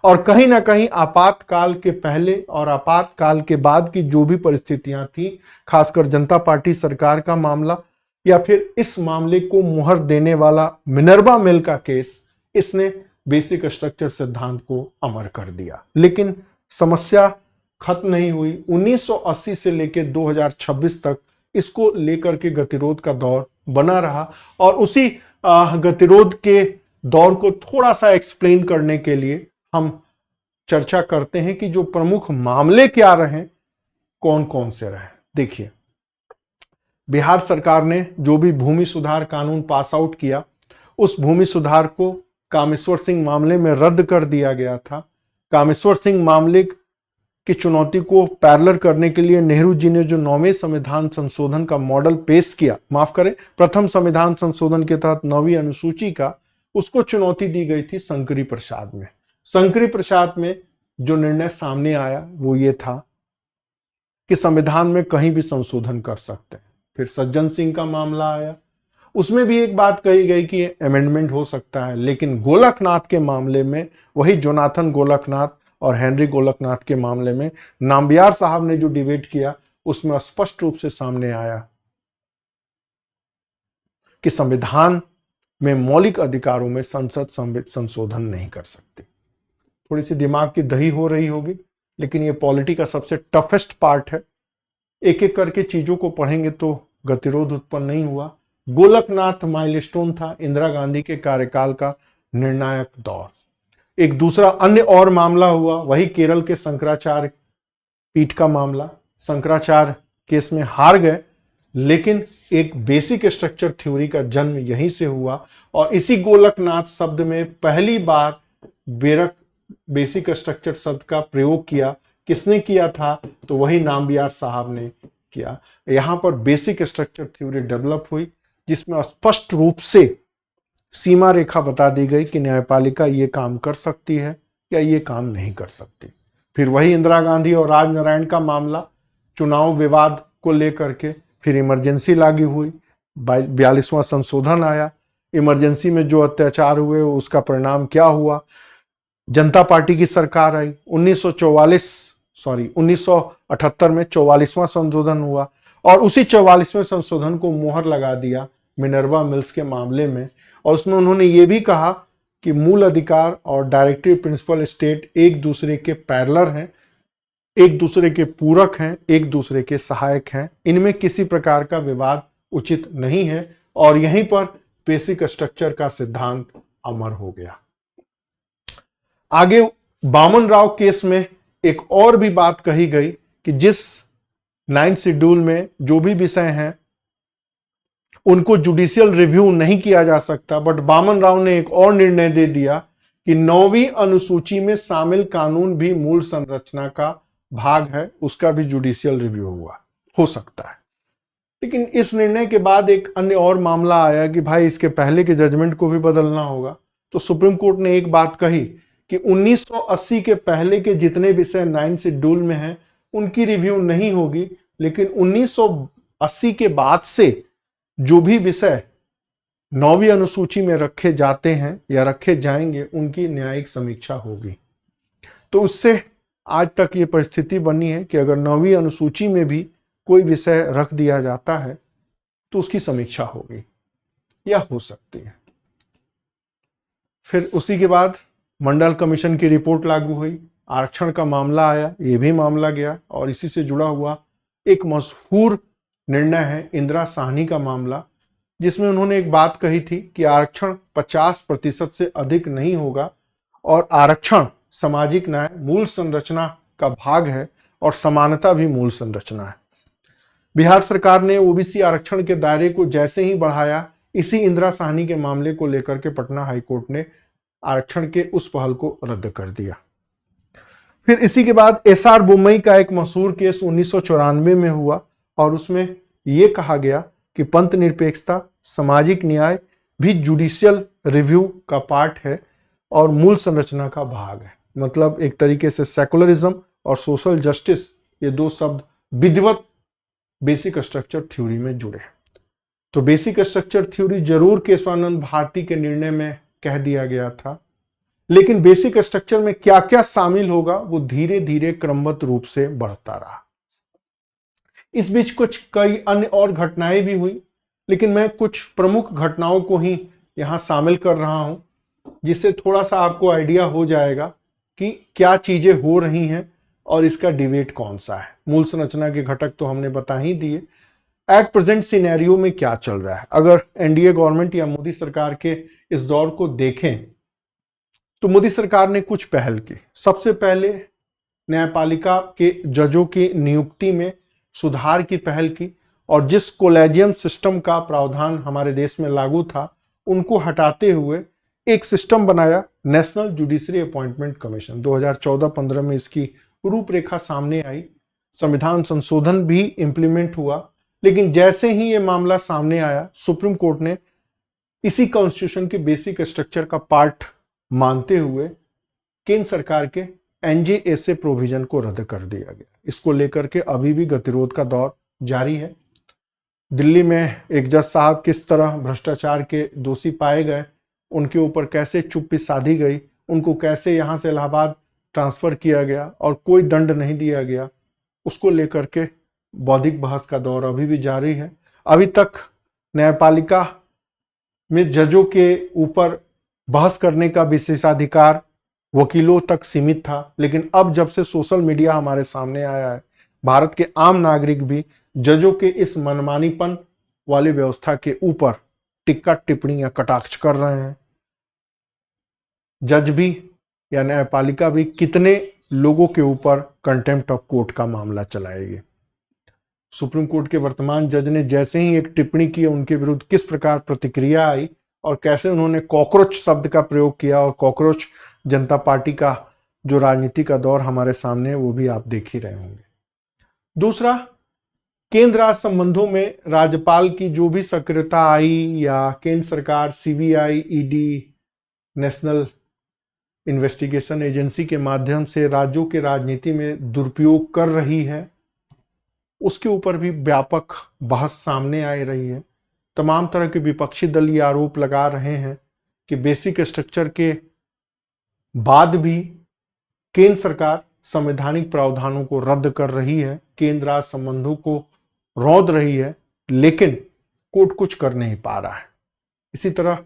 और कहीं ना कहीं आपातकाल के पहले और आपातकाल के बाद की जो भी परिस्थितियां थी, खासकर जनता पार्टी सरकार का मामला या फिर इस मामले को मुहर देने वाला मिनर्वा मिल का केस, इसने बेसिक स्ट्रक्चर सिद्धांत को अमर कर दिया। लेकिन समस्या खत्म नहीं हुई। 1980 से लेकर 2026 तक इसको लेकर के गतिरोध का दौर बना रहा। और उसी गतिरोध के दौर को थोड़ा सा एक्सप्लेन करने के लिए हम चर्चा करते हैं कि जो प्रमुख मामले क्या रहे, कौन कौन से रहे। देखिए, बिहार सरकार ने जो भी भूमि सुधार कानून पास आउट किया, उस भूमि सुधार को कामेश्वर सिंह मामले में रद्द कर दिया गया था। कामेश्वर सिंह मामले की चुनौती को पैरेलल करने के लिए नेहरू जी ने जो 9वें संविधान संशोधन का मॉडल पेश किया, माफ करें, प्रथम संविधान संशोधन के तहत 9वीं अनुसूची का, उसको चुनौती दी गई थी शंकरी प्रसाद में। शंकरी प्रसाद में जो निर्णय सामने आया वो ये था कि संविधान में कहीं भी संशोधन कर सकते हैं। फिर सज्जन सिंह का मामला आया, उसमें भी एक बात कही गई कि अमेंडमेंट हो सकता है, लेकिन गोलकनाथ के मामले में, वही जोनाथन गोलकनाथ और हेनरी गोलकनाथ के मामले में नाम्बियार साहब ने जो डिबेट किया, उसमें स्पष्ट रूप से सामने आया कि संविधान में मौलिक अधिकारों में संसद संशोधन नहीं कर सकती। थोड़ी सी दिमाग की दही हो रही होगी, लेकिन ये पॉलिटी का सबसे टफेस्ट पार्ट है। एक एक करके चीजों को पढ़ेंगे तो गतिरोध उत्पन्न नहीं हुआ। गोलकनाथ माइलस्टोन था, इंदिरा गांधी के कार्यकाल का निर्णायक दौर। एक दूसरा अन्य और मामला हुआ, वही केरल के शंकराचार्य पीठ का मामला। शंकराचार्य केस में हार गए, लेकिन एक बेसिक स्ट्रक्चर थ्योरी का जन्म यहीं से हुआ। और इसी गोलकनाथ शब्द में पहली बार बेरक बेसिक स्ट्रक्चर शब्द का प्रयोग किया। किसने किया था? तो वही नाम्बियार साहब ने किया। यहां पर बेसिक स्ट्रक्चर थ्योरी डेवलप हुई, जिसमें स्पष्ट रूप से सीमा रेखा बता दी गई कि न्यायपालिका ये काम कर सकती है या ये काम नहीं कर सकती। फिर वही इंदिरा गांधी और राजनारायण का मामला, चुनाव विवाद को लेकर के फिर इमरजेंसी लागू हुई, 42वां संशोधन आया। इमरजेंसी में जो अत्याचार हुए उसका परिणाम क्या हुआ? जनता पार्टी की सरकार आई। 1978 में 44वां संशोधन हुआ और उसी 44वें संशोधन को मोहर लगा दिया मिनर्वा मिल्स के मामले में। और उसमें उन्होंने ये भी कहा कि मूल अधिकार और डायरेक्टिव प्रिंसिपल स्टेट एक दूसरे के पैरेलल हैं, एक दूसरे के पूरक हैं, एक दूसरे के सहायक हैं, इनमें किसी प्रकार का विवाद उचित नहीं है। और यहीं पर बेसिक स्ट्रक्चर का सिद्धांत अमर हो गया। आगे बामन राव केस में एक और भी बात कही गई कि जिस 9th शेड्यूल में जो भी विषय हैं उनको जुडिशियल रिव्यू नहीं किया जा सकता, बट बामन राव ने एक और निर्णय दे दिया कि 9वीं अनुसूची में शामिल कानून भी मूल संरचना का भाग है, उसका भी जुडिशियल रिव्यू हो सकता है। लेकिन इस निर्णय के बाद एक अन्य और मामला आया कि भाई इसके पहले के जजमेंट को भी बदलना होगा। तो सुप्रीम कोर्ट ने एक बात कही कि 1980 के पहले के जितने विषय 9th शेड्यूल में हैं उनकी रिव्यू नहीं होगी, लेकिन 1980 के बाद से जो भी विषय 9वीं अनुसूची में रखे जाते हैं या रखे जाएंगे उनकी न्यायिक समीक्षा होगी। तो उससे आज तक ये परिस्थिति बनी है कि अगर 9वीं अनुसूची में भी कोई विषय रख दिया जाता है तो उसकी समीक्षा होगी या हो सकती है। फिर उसी के बाद मंडल कमीशन की रिपोर्ट लागू हुई, आरक्षण का मामला आया, ये भी मामला गया। और इसी से जुड़ा हुआ एक मशहूर निर्णय है इंदिरा साहनी का मामला, जिसमें उन्होंने एक बात कही थी कि आरक्षण 50% से अधिक नहीं होगा और आरक्षण सामाजिक न्याय मूल संरचना का भाग है और समानता भी मूल संरचना है। बिहार सरकार ने ओबीसी आरक्षण के दायरे को जैसे ही बढ़ाया, इसी इंदिरा साहनी के मामले को लेकर के पटना हाईकोर्ट ने आरक्षण के उस पहल को रद्द कर दिया। फिर इसी के बाद एसआर बोम्मई का एक मशहूर केस 1994 में हुआ और उसमें यह कहा गया कि पंथ निरपेक्षता, सामाजिक न्याय भी जुडिशियल रिव्यू का पार्ट है और मूल संरचना का भाग है। मतलब एक तरीके से सेकुलरिज्म और सोशल जस्टिस, ये दो शब्द विधिवत बेसिक स्ट्रक्चर थ्योरी में जुड़े। तो बेसिक स्ट्रक्चर थ्योरी जरूर केशवानंद भारती के निर्णय में कह दिया गया था, लेकिन बेसिक स्ट्रक्चर में क्या क्या शामिल होगा वो धीरे धीरे क्रमबद्ध रूप से बढ़ता रहा। इस बीच कुछ कई अन्य और घटनाएं भी हुई, लेकिन मैं कुछ प्रमुख घटनाओं को ही यहां शामिल कर रहा हूं, जिससे थोड़ा सा आपको आइडिया हो जाएगा कि क्या चीजें हो रही हैं और इसका डिबेट कौन सा है। मूल संरचना के घटक तो हमने बता ही दिए। एट प्रेजेंट सिनेरियो में क्या चल रहा है, अगर एनडीए गवर्नमेंट या मोदी सरकार के इस दौर को देखें तो मोदी सरकार ने कुछ पहल की। सबसे पहले न्यायपालिका के जजों की नियुक्ति में सुधार की पहल की और जिस कोलेजियम सिस्टम का प्रावधान हमारे देश में लागू था उनको हटाते हुए एक सिस्टम बनाया, नेशनल जुडिशरी अपॉइंटमेंट कमीशन। 2014-15 में इसकी रूपरेखा सामने आई, संविधान संशोधन भी इंप्लीमेंट हुआ। लेकिन जैसे ही ये मामला सामने आया, सुप्रीम कोर्ट ने इसी कॉन्स्टिट्यूशन के बेसिक स्ट्रक्चर का पार्ट मानते हुए केंद्र सरकार के एनजेएसए प्रोविजन को रद्द कर दिया गया। इसको लेकर के अभी भी गतिरोध का दौर जारी है। दिल्ली में एक जज साहब किस तरह भ्रष्टाचार के दोषी पाए गए, उनके ऊपर कैसे चुप्पी साधी गई, उनको कैसे यहां से इलाहाबाद ट्रांसफर किया गया और कोई दंड नहीं दिया गया, उसको लेकर के बौद्धिक बहस का दौर अभी भी जारी है। अभी तक न्यायपालिका में जजों के ऊपर बहस करने का विशेषाधिकार वकीलों तक सीमित था, लेकिन अब जब से सोशल मीडिया हमारे सामने आया है, भारत के आम नागरिक भी जजों के इस मनमानीपन वाली व्यवस्था के ऊपर टिक्का टिप्पणी या कटाक्ष कर रहे हैं। जज भी या न्यायपालिका भी कितने लोगों के ऊपर कंटेम्प्ट ऑफ कोर्ट का मामला चलाएगी। सुप्रीम कोर्ट के वर्तमान जज ने जैसे ही एक टिप्पणी की, उनके विरुद्ध किस प्रकार प्रतिक्रिया आई और कैसे उन्होंने कॉकरोच शब्द का प्रयोग किया, और कॉकरोच जनता पार्टी का जो राजनीति का दौर हमारे सामने है वो भी आप देख ही रहे होंगे। दूसरा, केंद्र राज्य संबंधों में राज्यपाल की जो भी सक्रियता आई या केंद्र सरकार CBI, ED, national investigation agency के माध्यम से राज्यों के राजनीति में दुरुपयोग कर रही है, उसके ऊपर भी व्यापक बहस सामने आ रही है। तमाम तरह के विपक्षी दल ये आरोप लगा रहे हैं कि बेसिक स्ट्रक्चर के बाद भी केंद्र सरकार संवैधानिक प्रावधानों को रद्द कर रही है, केंद्र राज्य संबंधों को रौंद रही है, लेकिन कोर्ट कुछ कर नहीं पा रहा है। इसी तरह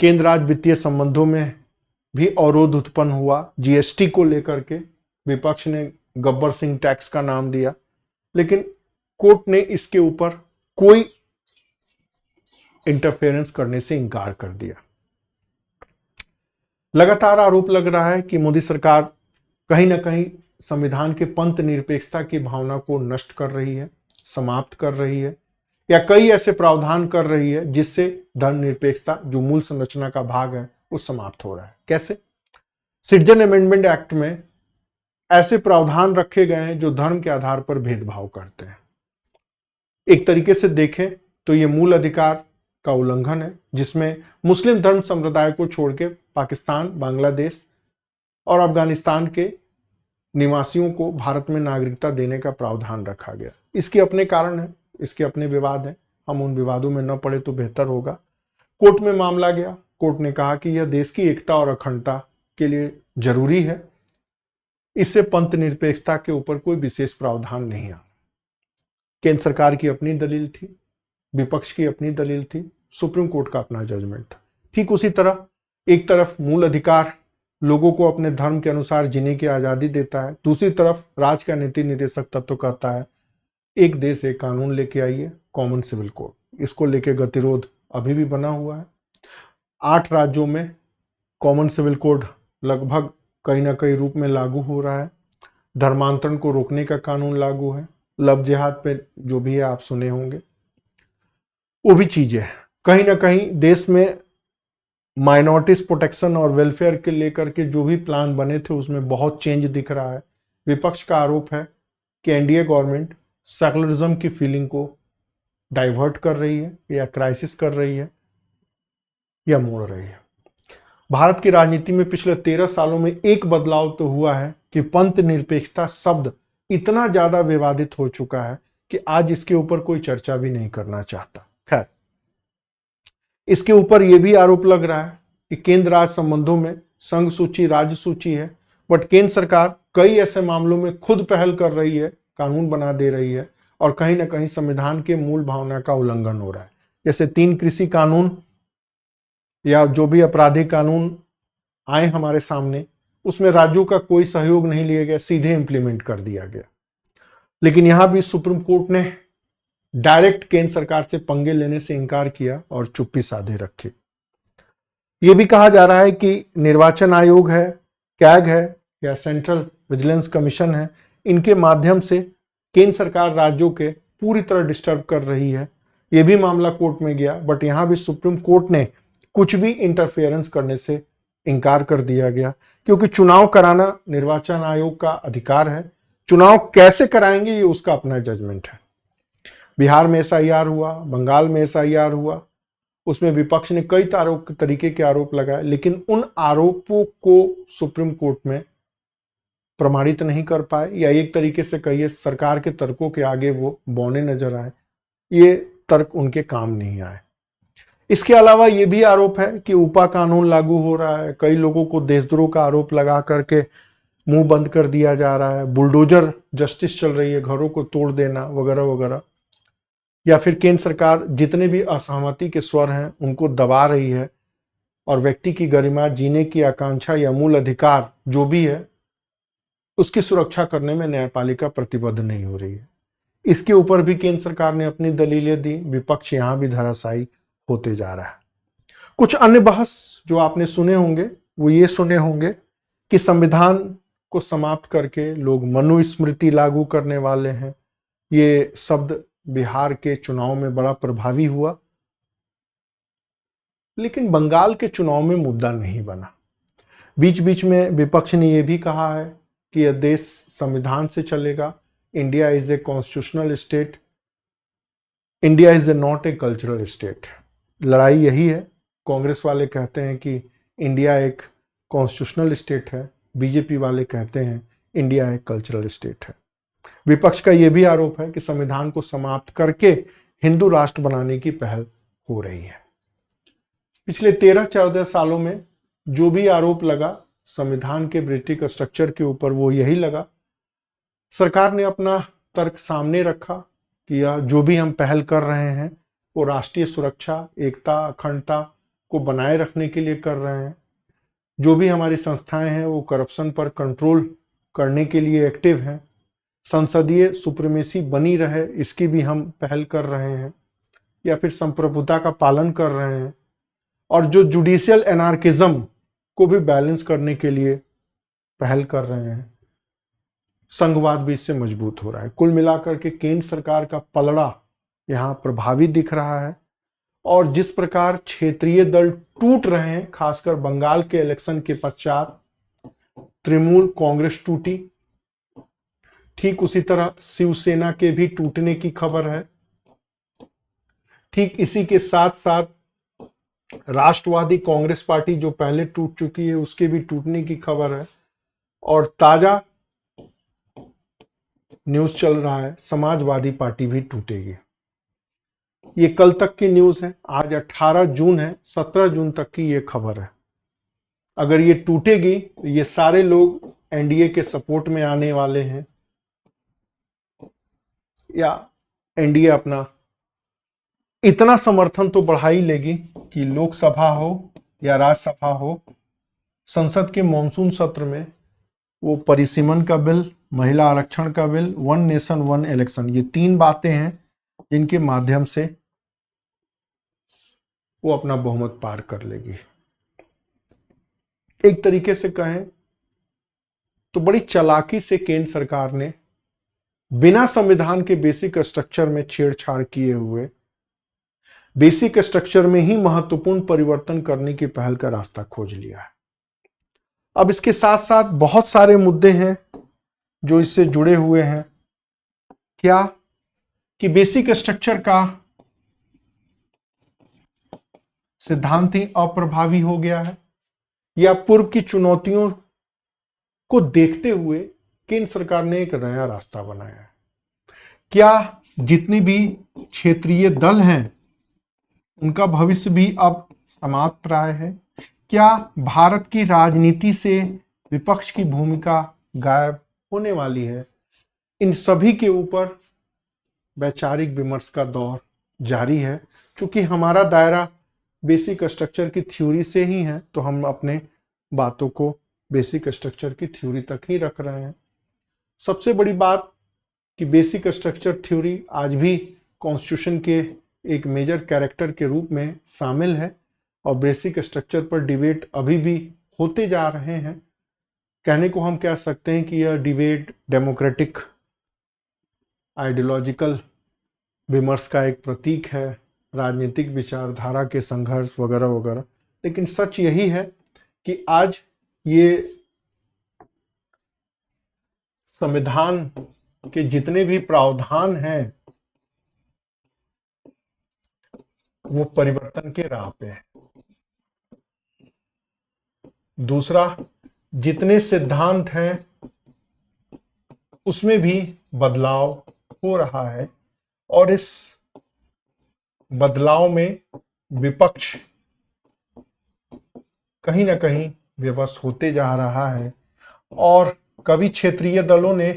केंद्र राज्य वित्तीय संबंधों में भी अवरोध उत्पन्न हुआ। जीएसटी को लेकर के विपक्ष ने गब्बर सिंह टैक्स का नाम दिया, लेकिन कोर्ट ने इसके ऊपर कोई इंटरफेरेंस करने से इनकार कर दिया। लगातार आरोप लग रहा है कि मोदी सरकार कहीं ना कहीं संविधान के पंथ निरपेक्षता की भावना को नष्ट कर रही है, समाप्त कर रही है, या कई ऐसे प्रावधान कर रही है जिससे धर्मनिरपेक्षता जो मूल संरचना का भाग है वो समाप्त हो रहा है। कैसे? सिटीजन अमेंडमेंट एक्ट में ऐसे प्रावधान रखे गए हैं जो धर्म के आधार पर भेदभाव करते हैं। एक तरीके से देखें तो ये मूल अधिकार का उल्लंघन है, जिसमें मुस्लिम धर्म संप्रदाय को छोड़ के पाकिस्तान, बांग्लादेश और अफगानिस्तान के निवासियों को भारत में नागरिकता देने का प्रावधान रखा गया। इसके अपने कारण है, इसके अपने विवाद हैं, हम उन विवादों में न पड़े तो बेहतर होगा। कोर्ट में मामला गया, कोर्ट ने कहा कि यह देश की एकता और अखंडता के लिए जरूरी है, इससे पंथ निरपेक्षता के ऊपर कोई विशेष प्रावधान नहीं आ। केंद्र सरकार की अपनी दलील थी, विपक्ष की अपनी दलील थी, सुप्रीम कोर्ट का अपना जजमेंट था। ठीक उसी तरह एक तरफ मूल अधिकार लोगों को अपने धर्म के अनुसार जीने की आजादी देता है, दूसरी तरफ राज्य का नीति निर्देशक तत्व कहता है एक देश एक कानून लेके आइए, कॉमन सिविल कोड। इसको लेके गतिरोध अभी भी बना हुआ है। 8 राज्यों में कॉमन सिविल कोड लगभग कहीं ना कहीं रूप में लागू हो रहा है। धर्मांतरण को रोकने का कानून लागू है, लव जिहाद पे जो भी है आप सुने होंगे, वो भी चीजें कहीं ना कहीं देश में माइनॉरिटीज प्रोटेक्शन और वेलफेयर के लेकर के जो भी प्लान बने थे उसमें बहुत चेंज दिख रहा है। विपक्ष का आरोप है कि एनडीए गवर्नमेंट सेकुलरिज्म की फीलिंग को डाइवर्ट कर रही है या क्राइसिस कर रही है या मोड़ रही है। भारत की राजनीति में पिछले 13 सालों में एक बदलाव तो हुआ है कि पंथ निरपेक्षता शब्द इतना ज्यादा विवादित हो चुका है कि आज इसके ऊपर कोई चर्चा भी नहीं करना चाहता। खैर, इसके ऊपर यह भी आरोप लग रहा है कि केंद्र राज्य संबंधों में संघ सूची राज्य सूची है, बट केंद्र सरकार कई ऐसे मामलों में खुद पहल कर रही है, कानून बना दे रही है और कहीं ना कहीं संविधान के मूल भावना का उल्लंघन हो रहा है। जैसे 3 कृषि कानून या जो भी आपराधिक कानून आए हमारे सामने, उसमें राज्यों का कोई सहयोग नहीं लिया गया, सीधे इंप्लीमेंट कर दिया गया। लेकिन यहां भी सुप्रीम कोर्ट ने डायरेक्ट केंद्र सरकार से पंगे लेने से इनकार किया और चुप्पी साधे रखी। यह भी कहा जा रहा है कि निर्वाचन आयोग है, कैग है या सेंट्रल विजिलेंस कमीशन है, इनके माध्यम से केंद्र सरकार राज्यों के पूरी तरह डिस्टर्ब कर रही है। यह भी मामला कोर्ट में गया, बट यहां भी सुप्रीम कोर्ट ने कुछ भी इंटरफेरेंस करने से इनकार कर दिया गया, क्योंकि चुनाव कराना निर्वाचन आयोग का अधिकार है। चुनाव कैसे कराएंगे ये उसका अपना जजमेंट है। बिहार में एसआईआर हुआ, बंगाल में एसआईआर हुआ, उसमें विपक्ष ने कई तरीके के आरोप लगाए, लेकिन उन आरोपों को सुप्रीम कोर्ट में प्रमाणित नहीं कर पाए, या एक तरीके से कहिए सरकार के तर्कों के आगे वो बौने नजर आए। ये तर्क उनके काम नहीं आए। इसके अलावा ये भी आरोप है कि उपा कानून लागू हो रहा है, कई लोगों को देशद्रोह का आरोप लगा करके मुंह बंद कर दिया जा रहा है, बुलडोजर जस्टिस चल रही है, घरों को तोड़ देना वगैरह वगैरह, या फिर केंद्र सरकार जितने भी असहमति के स्वर हैं उनको दबा रही है और व्यक्ति की गरिमा, जीने की आकांक्षा या मूल अधिकार जो भी है उसकी सुरक्षा करने में न्यायपालिका प्रतिबद्ध नहीं हो रही है। इसके ऊपर भी केंद्र सरकार ने अपनी दलीलें दी, विपक्ष यहां भी धराशायी होते जा रहा है। कुछ अन्य बहस जो आपने सुने होंगे वो ये सुने होंगे कि संविधान को समाप्त करके लोग मनुस्मृति लागू करने वाले हैं। ये शब्द बिहार के चुनाव में बड़ा प्रभावी हुआ, लेकिन बंगाल के चुनाव में मुद्दा नहीं बना। बीच बीच में विपक्ष ने यह भी कहा है कि यह देश संविधान से चलेगा, India is a constitutional state, India is a not a cultural state. लड़ाई यही है। कांग्रेस वाले कहते हैं कि इंडिया एक कॉन्स्टिट्यूशनल स्टेट है, बीजेपी वाले कहते हैं इंडिया एक कल्चरल स्टेट है। विपक्ष का यह भी आरोप है कि संविधान को समाप्त करके हिंदू राष्ट्र बनाने की पहल हो रही है। पिछले 13-14 सालों में जो भी आरोप लगा संविधान के ब्रिटिश स्ट्रक्चर के ऊपर, वो यही लगा। सरकार ने अपना तर्क सामने रखा कि यह जो भी हम पहल कर रहे हैं वो राष्ट्रीय सुरक्षा, एकता, अखंडता को बनाए रखने के लिए कर रहे हैं। जो भी हमारी संस्थाएं हैं वो करप्शन पर कंट्रोल करने के लिए एक्टिव हैं। संसदीय सुप्रीमेसी बनी रहे इसकी भी हम पहल कर रहे हैं, या फिर संप्रभुता का पालन कर रहे हैं, और जो जुडिशियल एनार्किज्म को भी बैलेंस करने के लिए पहल कर रहे हैं। संघवाद भी इससे मजबूत हो रहा है। कुल मिलाकर के केंद्र सरकार का पलड़ा यहां प्रभावी दिख रहा है। और जिस प्रकार क्षेत्रीय दल टूट रहे हैं, खासकर बंगाल के इलेक्शन के पश्चात तृणमूल कांग्रेस टूटी, ठीक उसी तरह शिवसेना के भी टूटने की खबर है। ठीक इसी के साथ साथ राष्ट्रवादी कांग्रेस पार्टी जो पहले टूट चुकी है उसके भी टूटने की खबर है। और ताजा न्यूज चल रहा है समाजवादी पार्टी भी टूटेगी। ये कल तक की न्यूज है, आज 18 जून है, 17 जून तक की ये खबर है। अगर ये टूटेगी तो ये सारे लोग एनडीए के सपोर्ट में आने वाले हैं, या एनडीए अपना इतना समर्थन तो बढ़ा ही लेगी कि लोकसभा हो या राज्यसभा हो, संसद के मॉनसून सत्र में वो परिसीमन का बिल, महिला आरक्षण का bill, one nation one election, ये 3 बातें हैं जिनके माध्यम से वो अपना बहुमत पार कर लेगी। एक तरीके से कहें तो बड़ी चालाकी से केंद्र सरकार ने बिना संविधान के बेसिक स्ट्रक्चर में छेड़छाड़ किए हुए बेसिक स्ट्रक्चर में ही महत्वपूर्ण परिवर्तन करने की पहल का रास्ता खोज लिया है। अब इसके साथ साथ बहुत सारे मुद्दे हैं जो इससे जुड़े हुए हैं। क्या कि बेसिक स्ट्रक्चर का सिद्धांत ही अप्रभावी हो गया है, या पूर्व की चुनौतियों को देखते हुए केंद्र सरकार ने एक नया रास्ता बनाया है। क्या जितनी भी क्षेत्रीय दल हैं उनका भविष्य भी अब समाप्त प्राय है? क्या भारत की राजनीति से विपक्ष की भूमिका गायब होने वाली है? इन सभी के ऊपर वैचारिक विमर्श का दौर जारी है। चूंकि हमारा दायरा बेसिक स्ट्रक्चर की थ्योरी से ही है तो हम अपने बातों को बेसिक स्ट्रक्चर की थ्योरी तक ही रख रहे हैं। सबसे बड़ी बात कि बेसिक स्ट्रक्चर थ्योरी आज भी कॉन्स्टिट्यूशन के एक मेजर कैरेक्टर के रूप में शामिल है और बेसिक स्ट्रक्चर पर डिबेट अभी भी होते जा रहे हैं। कहने को हम कह सकते हैं कि यह डिबेट डेमोक्रेटिक आइडियोलॉजिकल विमर्श का एक प्रतीक है, राजनीतिक विचारधारा के संघर्ष वगैरह वगैरह। लेकिन सच यही है कि आज ये संविधान के जितने भी प्रावधान हैं वो परिवर्तन के राह पे है। दूसरा, जितने सिद्धांत हैं उसमें भी बदलाव हो रहा है और इस बदलाव में विपक्ष कहीं ना कहीं विवश होते जा रहा है। और कभी क्षेत्रीय दलों ने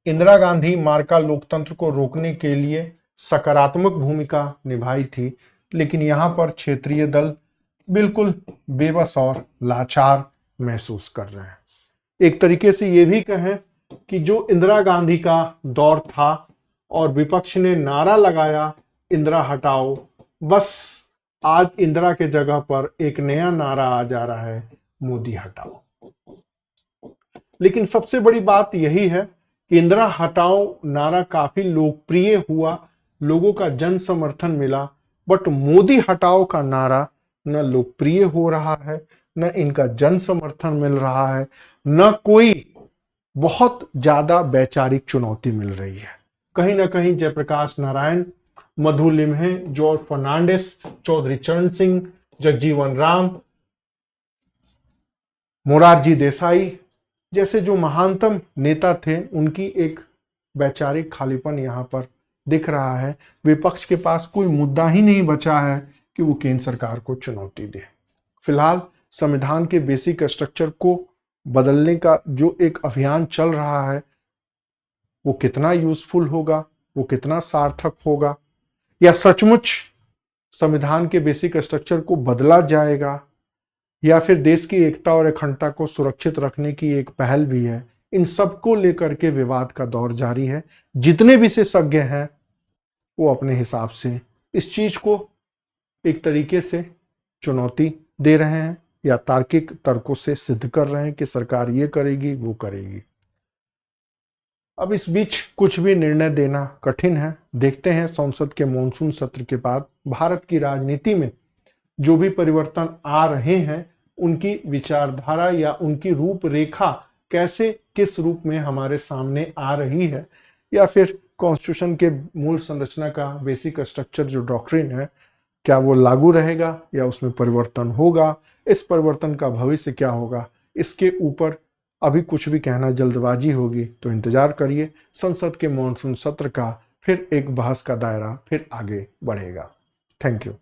इंदिरा गांधी मार्का लोकतंत्र को रोकने के लिए सकारात्मक भूमिका निभाई थी, लेकिन यहां पर क्षेत्रीय दल बिल्कुल बेबस और लाचार महसूस कर रहे हैं। एक तरीके से ये भी कहें कि जो इंदिरा गांधी का दौर था और विपक्ष ने नारा लगाया इंदिरा हटाओ, बस आज इंदिरा के जगह पर एक नया नारा आ जा रहा है, मोदी हटाओ। लेकिन सबसे बड़ी बात यही है कि इंदिरा हटाओ नारा काफी लोकप्रिय हुआ, लोगों का जन समर्थन मिला, बट मोदी हटाओ का नारा न लोकप्रिय हो रहा है, न इनका जन समर्थन मिल रहा है, न कोई बहुत ज्यादा वैचारिक चुनौती मिल रही है। कहीं ना कहीं जयप्रकाश नारायण, मधु लिम्हे, जॉर्ज फर्नांडिस, चौधरी चरण सिंह, जगजीवन राम, मोरारजी देसाई जैसे जो महानतम नेता थे, उनकी एक वैचारिक खालीपन यहां पर दिख रहा है। विपक्ष के पास कोई मुद्दा ही नहीं बचा है कि वो केंद्र सरकार को चुनौती दे। फिलहाल संविधान के बेसिक स्ट्रक्चर को बदलने का जो एक अभियान चल रहा है वो कितना यूजफुल होगा, वो कितना सार्थक होगा, या सचमुच संविधान के बेसिक स्ट्रक्चर को बदला जाएगा, या फिर देश की एकता और अखंडता को सुरक्षित रखने की एक पहल भी है, इन सबको लेकर के विवाद का दौर जारी है। जितने विशेषज्ञ हैं वो अपने हिसाब से इस चीज को एक तरीके से चुनौती दे रहे हैं या तार्किक तर्कों से सिद्ध कर रहे हैं कि सरकार ये करेगी वो करेगी। अब इस बीच कुछ भी निर्णय देना कठिन है। देखते हैं संसद के मॉनसून सत्र के बाद भारत की राजनीति में जो भी परिवर्तन आ रहे हैं उनकी विचारधारा या उनकी रूपरेखा कैसे, किस रूप में हमारे सामने आ रही है, या फिर कॉन्स्टिट्यूशन के मूल संरचना का बेसिक स्ट्रक्चर जो डॉक्ट्रिन है क्या वो लागू रहेगा या उसमें परिवर्तन होगा। इस परिवर्तन का भविष्य क्या होगा, इसके ऊपर अभी कुछ भी कहना जल्दबाजी होगी। तो इंतजार करिए, संसद के मॉनसून सत्र का फिर एक बहस का दायरा फिर आगे बढ़ेगा। Thank you.